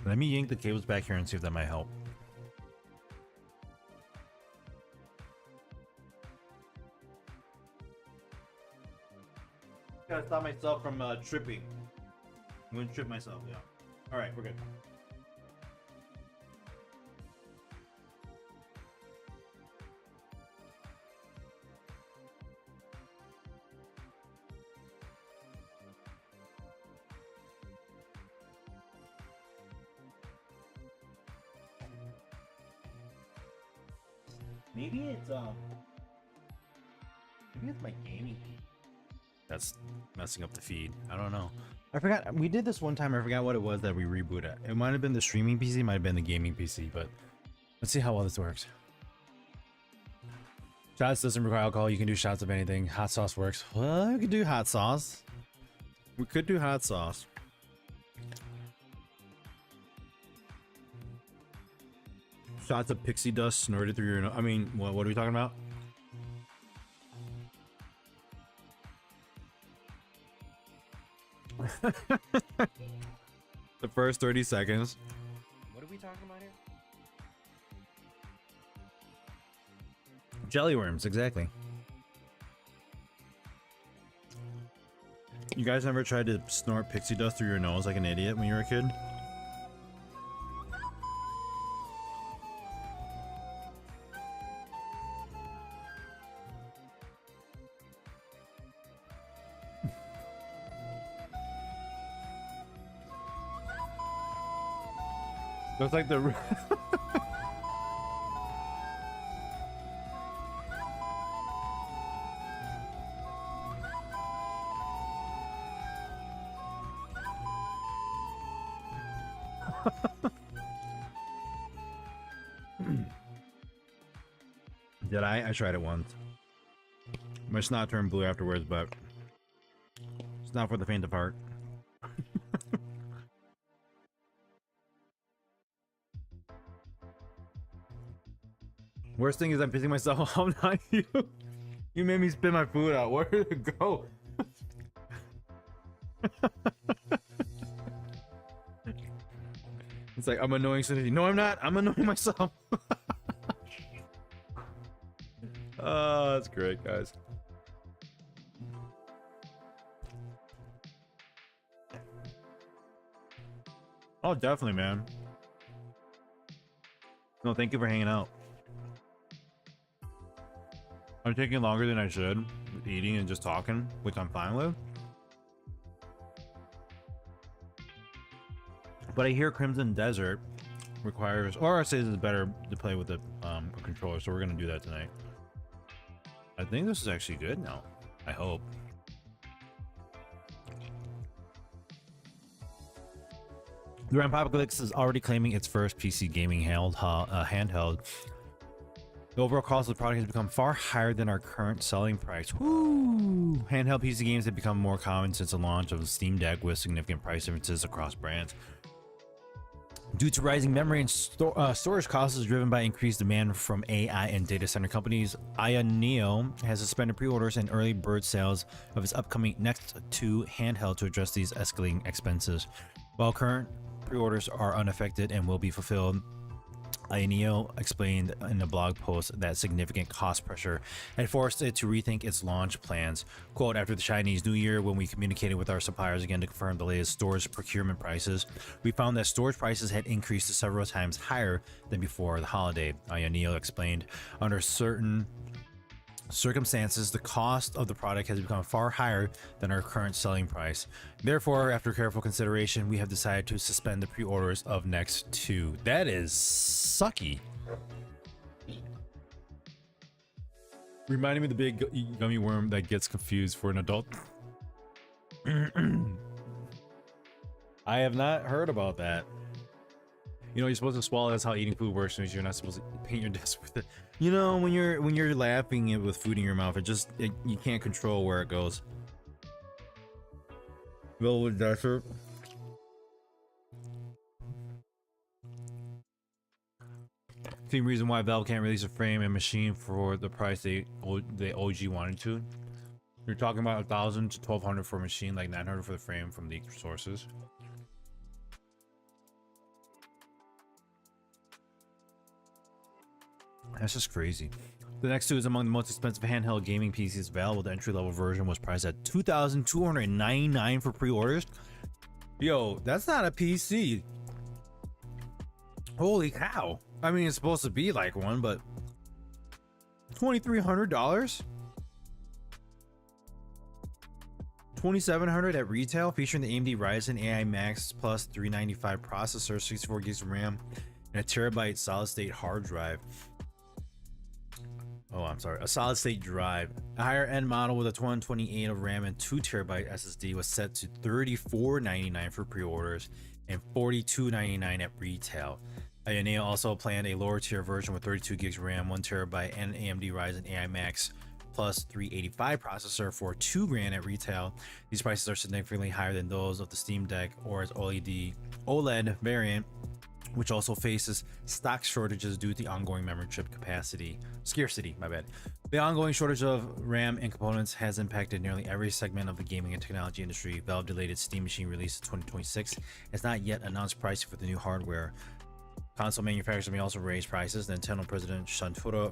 Let me yank the cables back here and see if that might help. Gotta stop myself from tripping. I'm gonna trip myself, yeah. Alright, we're good. Maybe it's my gaming. That's messing up the feed. I don't know. I forgot. We did this one time. I forgot what it was that we rebooted. It might have been the streaming PC, it might have been the gaming PC, but let's see how well this works. Shots doesn't require alcohol. You can do shots of anything. Hot sauce works. Well, we could do hot sauce. We could do hot sauce. Shots of pixie dust snorted through your nose. I mean, what are we talking about? The first 30 seconds. What are we talking about here? Jelly worms, exactly. You guys ever tried to snort pixie dust through your nose like an idiot when you were a kid? Looks like the Did I? I tried it once. My snot turned blue afterwards, but it's not for the faint of heart. Worst thing is I'm pissing myself off, not you. You made me spit my food out. Where did it go? It's like I'm annoying Cindy. No, I'm not. I'm annoying myself. Oh, that's great, guys. Oh, definitely, man. No, thank you for hanging out. I'm taking longer than I should with eating and just talking, which I'm fine with. But I hear Crimson Desert requires, or I say it's better to play with a controller, so we're gonna do that tonight. I think this is actually good now. I hope. The Rampapocalypse is already claiming its first PC gaming handheld. The overall cost of the product has become far higher than our current selling price. Woo! Handheld PC games have become more common since the launch of the Steam Deck, with significant price differences across brands. Due to rising memory and storage costs driven by increased demand from AI and data center companies, Aya Neo has suspended pre-orders and early bird sales of its upcoming Next 2 handheld to address these escalating expenses. While current pre-orders are unaffected and will be fulfilled, Aya Neo explained in a blog post that significant cost pressure had forced it to rethink its launch plans. Quote, after the Chinese New Year, when we communicated with our suppliers again to confirm the latest storage procurement prices, we found that storage prices had increased to several times higher than before the holiday, Aya Neo explained. Under certain circumstances, the cost of the product has become far higher than our current selling price. Therefore, after careful consideration, we have decided to suspend the pre-orders of Next 2. That is sucky. Reminding me of the big gummy worm that gets confused for an adult. I have not heard about that. You know, you're supposed to swallow. That's how eating food works. Means you're not supposed to paint your desk with it. You know, when you're laughing it with food in your mouth, you can't control where it goes. Velvet desert. Same reason why Valve can't release a frame and machine for the price they OG wanted to. You're talking about 1,000 to 1,200 for a machine, like 900 for the frame from the sources. That's just crazy. The next two is among the most expensive handheld gaming PCs available. The entry-level version was priced at $2,299 for pre-orders. Yo, that's not a PC. Holy cow. I mean, it's supposed to be like one, but $2,300? $2,700 at retail, featuring the AMD Ryzen AI Max Plus 395 processor, 64 gigs of RAM, and a terabyte solid-state hard drive. Oh, I'm sorry, a solid-state drive. A higher-end model with a 128 of RAM and 2 terabyte SSD was set to $34.99 for pre-orders and $42.99 at retail. Ioneo also planned a lower-tier version with 32 gigs of RAM, 1 terabyte, and an AMD Ryzen AI Max Plus 385 processor for $2,000 at retail. These prices are significantly higher than those of the Steam Deck or its OLED variant, which also faces stock shortages due to the ongoing memory chip scarcity. The ongoing shortage of RAM and components has impacted nearly every segment of the gaming and technology industry. Valve delayed its Steam Machine release to 2026, has not yet announced pricing for the new hardware. Console manufacturers may also raise prices. Nintendo President Shuntaro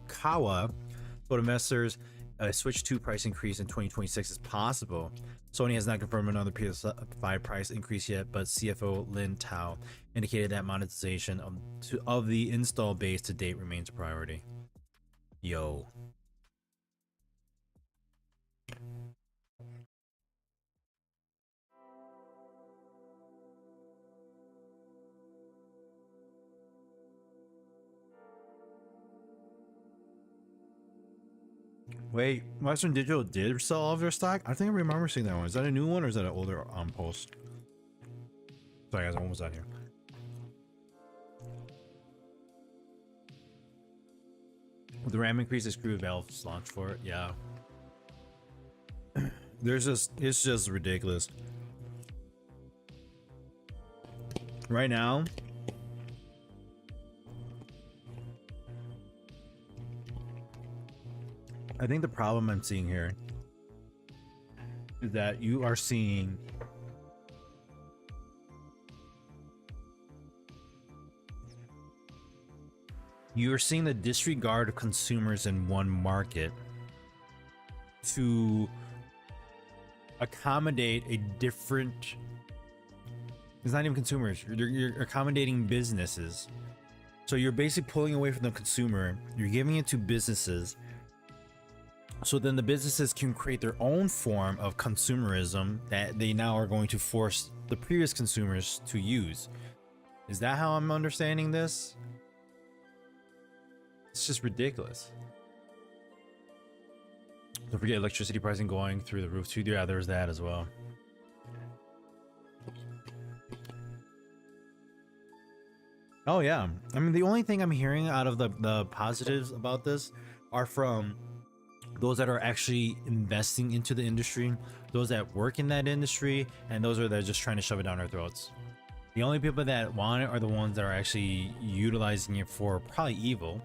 Furukawa told investors a Switch 2 price increase in 2026 is possible. Sony has not confirmed another PS5 price increase yet, but CFO Lin Tao indicated that monetization of the install base to date remains a priority. Yo. Wait, Western Digital did sell all of their stock? I think I remember seeing that one. Is that a new one or is that an older post? Sorry guys, I'm almost out here. With the RAM increase, this screw Valve's launch for it. Yeah. It's just ridiculous. Right now, I think the problem I'm seeing here is that you are seeing the disregard of consumers in one market to accommodate a different. It's not even consumers. You're accommodating businesses. So you're basically pulling away from the consumer. You're giving it to businesses. So then the businesses can create their own form of consumerism that they now are going to force the previous consumers to use. Is that how I'm understanding this? It's just ridiculous. Don't forget electricity pricing going through the roof too. Yeah, there's that as well. Oh yeah. I mean, the only thing I'm hearing out of the positives about this are from those that are actually investing into the industry, those that work in that industry, and those that are just trying to shove it down our throats. The only people that want it are the ones that are actually utilizing it for probably evil,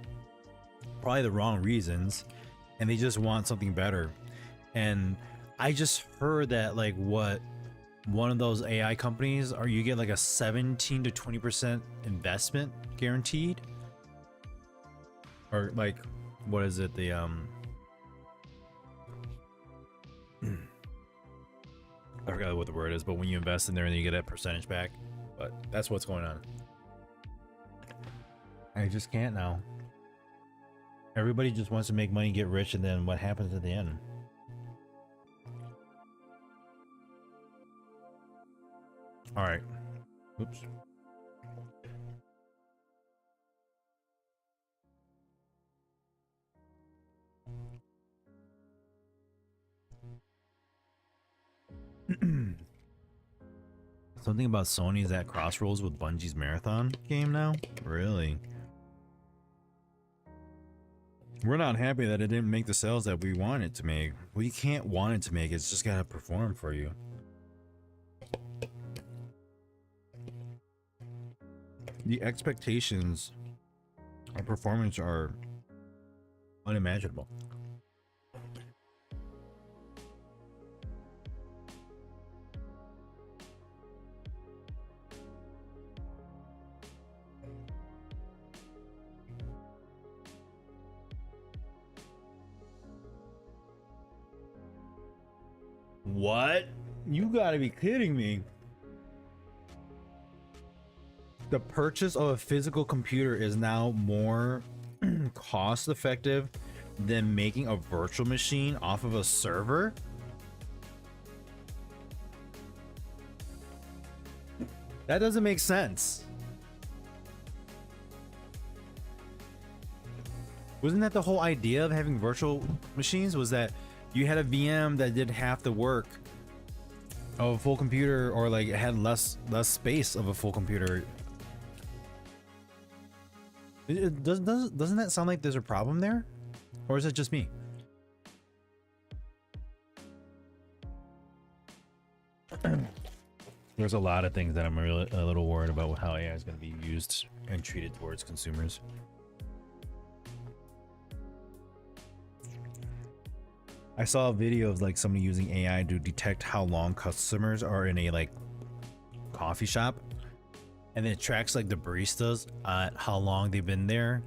probably the wrong reasons, and they just want something better. And I just heard that like what one of those AI companies are, you get like a 17 to 20% investment guaranteed, or like what is it, the I forgot what the word is, but when you invest in there and you get that percentage back. But that's what's going on. I just can't now. Everybody just wants to make money, get rich, and then what happens at the end? All right. Oops. Something about Sony's at crossroads with Bungie's Marathon game now? Really? We're not happy that it didn't make the sales that we want it to make. We can't want it to make, it's just gotta perform for you. The expectations of performance are unimaginable. What? You gotta be kidding me. The purchase of a physical computer is now more cost effective than making a virtual machine off of a server? That doesn't make sense. Wasn't that the whole idea of having virtual machines? Was that you had a VM that did half the work of a full computer, or like it had less space of a full computer? Doesn't that sound like there's a problem there, or is it just me? There's a lot of things that I'm really a little worried about with how AI is going to be used and treated towards consumers. I saw a video of like somebody using AI to detect how long customers are in a like coffee shop, and then it tracks like the baristas how long they've been there,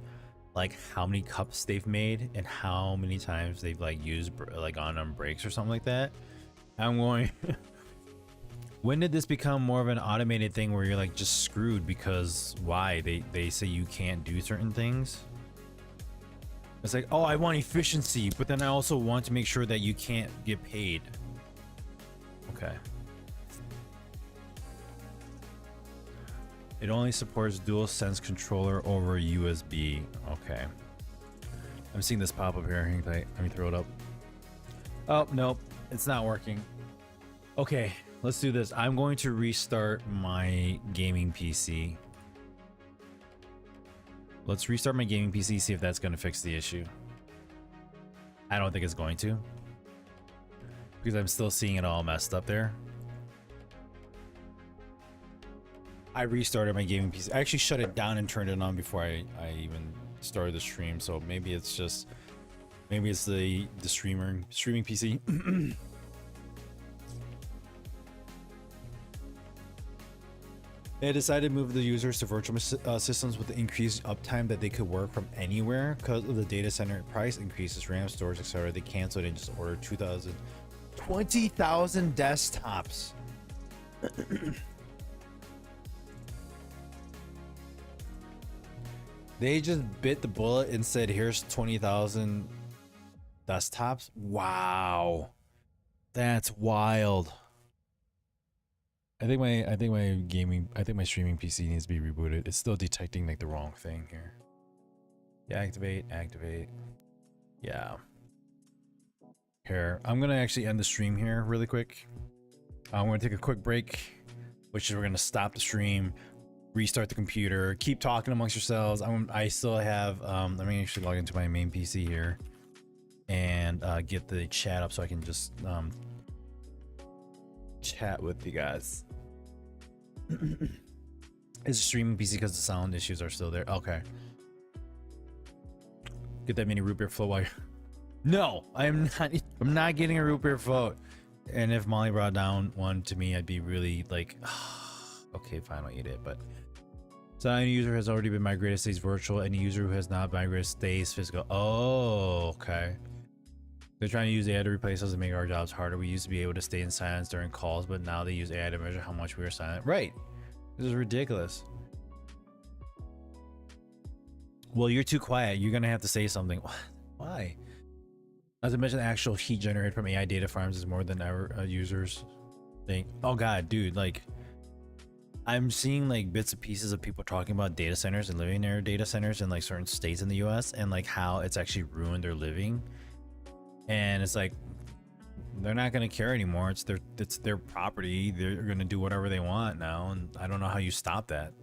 like how many cups they've made, and how many times they've like used like on breaks or something like that. I'm going when did this become more of an automated thing where you're like just screwed because why they say you can't do certain things? It's like, oh, I want efficiency, but then I also want to make sure that you can't get paid. Okay. It only supports DualSense controller over USB. Okay. I'm seeing this pop up here. Let me throw it up. Oh, nope. It's not working. Okay, let's do this. I'm going to restart my gaming PC. Let's restart my gaming PC, see if that's going to fix the issue. I don't think it's going to, because I'm still seeing it all messed up there. I restarted my gaming PC. I actually shut it down and turned it on before I even started the stream, so maybe it's just, maybe it's the streaming PC. They decided to move the users to virtual systems with the increased uptime that they could work from anywhere because of the data center price increases, RAM, storage, etc. They canceled and just ordered 20,000 desktops. They just bit the bullet and said, "Here's 20,000 desktops." Wow, that's wild. I think my streaming PC needs to be rebooted. It's still detecting like the wrong thing here. Yeah, activate. Yeah. Here, I'm gonna actually end the stream here really quick. I'm gonna take a quick break, which is we're gonna stop the stream, restart the computer, keep talking amongst yourselves. I still have let me actually log into my main PC here and get the chat up so I can just chat with you guys. It's a streaming PC because the sound issues are still there. Okay. Get that mini root beer float while you're... No, I'm not getting a root beer float. And if Molly brought down one to me, I'd be really like, okay, fine, I'll eat it. But so any user has already been migrated stays virtual. Any user who has not migrated stays physical. Oh, okay. They're trying to use AI to replace us and make our jobs harder. We used to be able to stay in silence during calls, but now they use AI to measure how much we are silent. Right. This is ridiculous. Well, you're too quiet. You're going to have to say something. Why? Not to mention the actual heat generated from AI data farms is more than ever users think. Oh God, dude, like I'm seeing like bits and pieces of people talking about data centers and living near data centers in like certain states in the US and like how it's actually ruined their living. And it's like, they're not gonna care anymore. It's their property. They're gonna do whatever they want now, and I don't know how you stop that.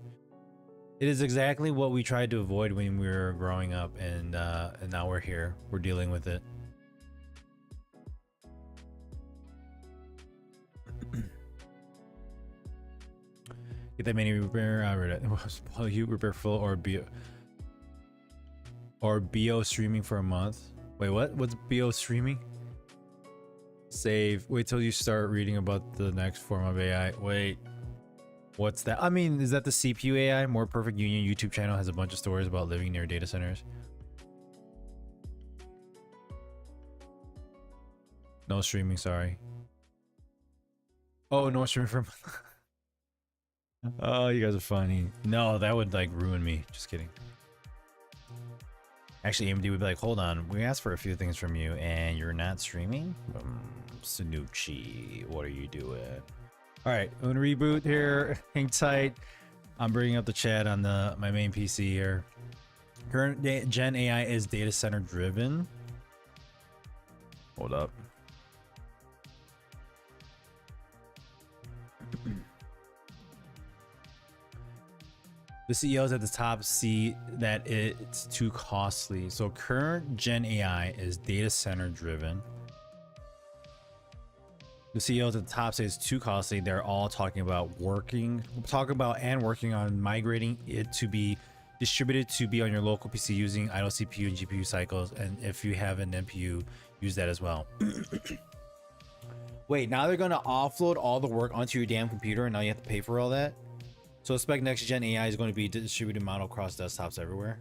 It is exactly what we tried to avoid when we were growing up, and now we're here. We're dealing with it. Get that many repair. I read it. You repair full or BO streaming for a month. Wait, what? What's BO streaming? Save. Wait till you start reading about the next form of AI. Wait. What's that? I mean, is that the CPU AI? More Perfect Union YouTube channel has a bunch of stories about living near data centers. No streaming, sorry. Oh, no streaming for a month. Oh, you guys are funny. No, that would like ruin me. Just kidding. Actually, AMD would be like, hold on, we asked for a few things from you and you're not streaming? Sanucci, what are you doing? All right, I'm gonna reboot here. Hang tight. I'm bringing up the chat on my main PC here. Current Gen AI is data center driven. Hold up. The CEOs at the top see that it's too costly. So current Gen AI is data center driven. The CEOs at the top say it's too costly. They're all talking about working on migrating it to be distributed to be on your local PC using idle CPU and GPU cycles. And if you have an NPU, use that as well. Wait, now they're going to offload all the work onto your damn computer and now you have to pay for all that? So expect next gen AI is going to be distributed model across desktops everywhere.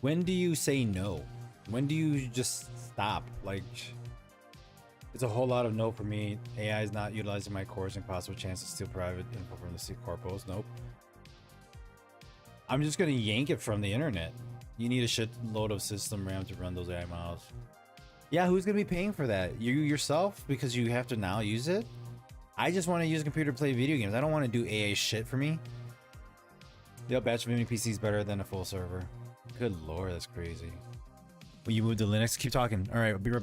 When do you say no? When do you just stop? Like, it's a whole lot of no for me. AI is not utilizing my cores and possible chance to steal private info from the C corpos. Nope. I'm just gonna yank it from the internet. You need a shit load of system RAM to run those AI models. Yeah, who's gonna be paying for that? You yourself? Because you have to now use it? I just want to use a computer to play video games. I don't want to do AA shit for me. Yo, batch mini PC is better than a full server. Good lord, that's crazy. Will you move to Linux? Keep talking. All right, I'll be right back.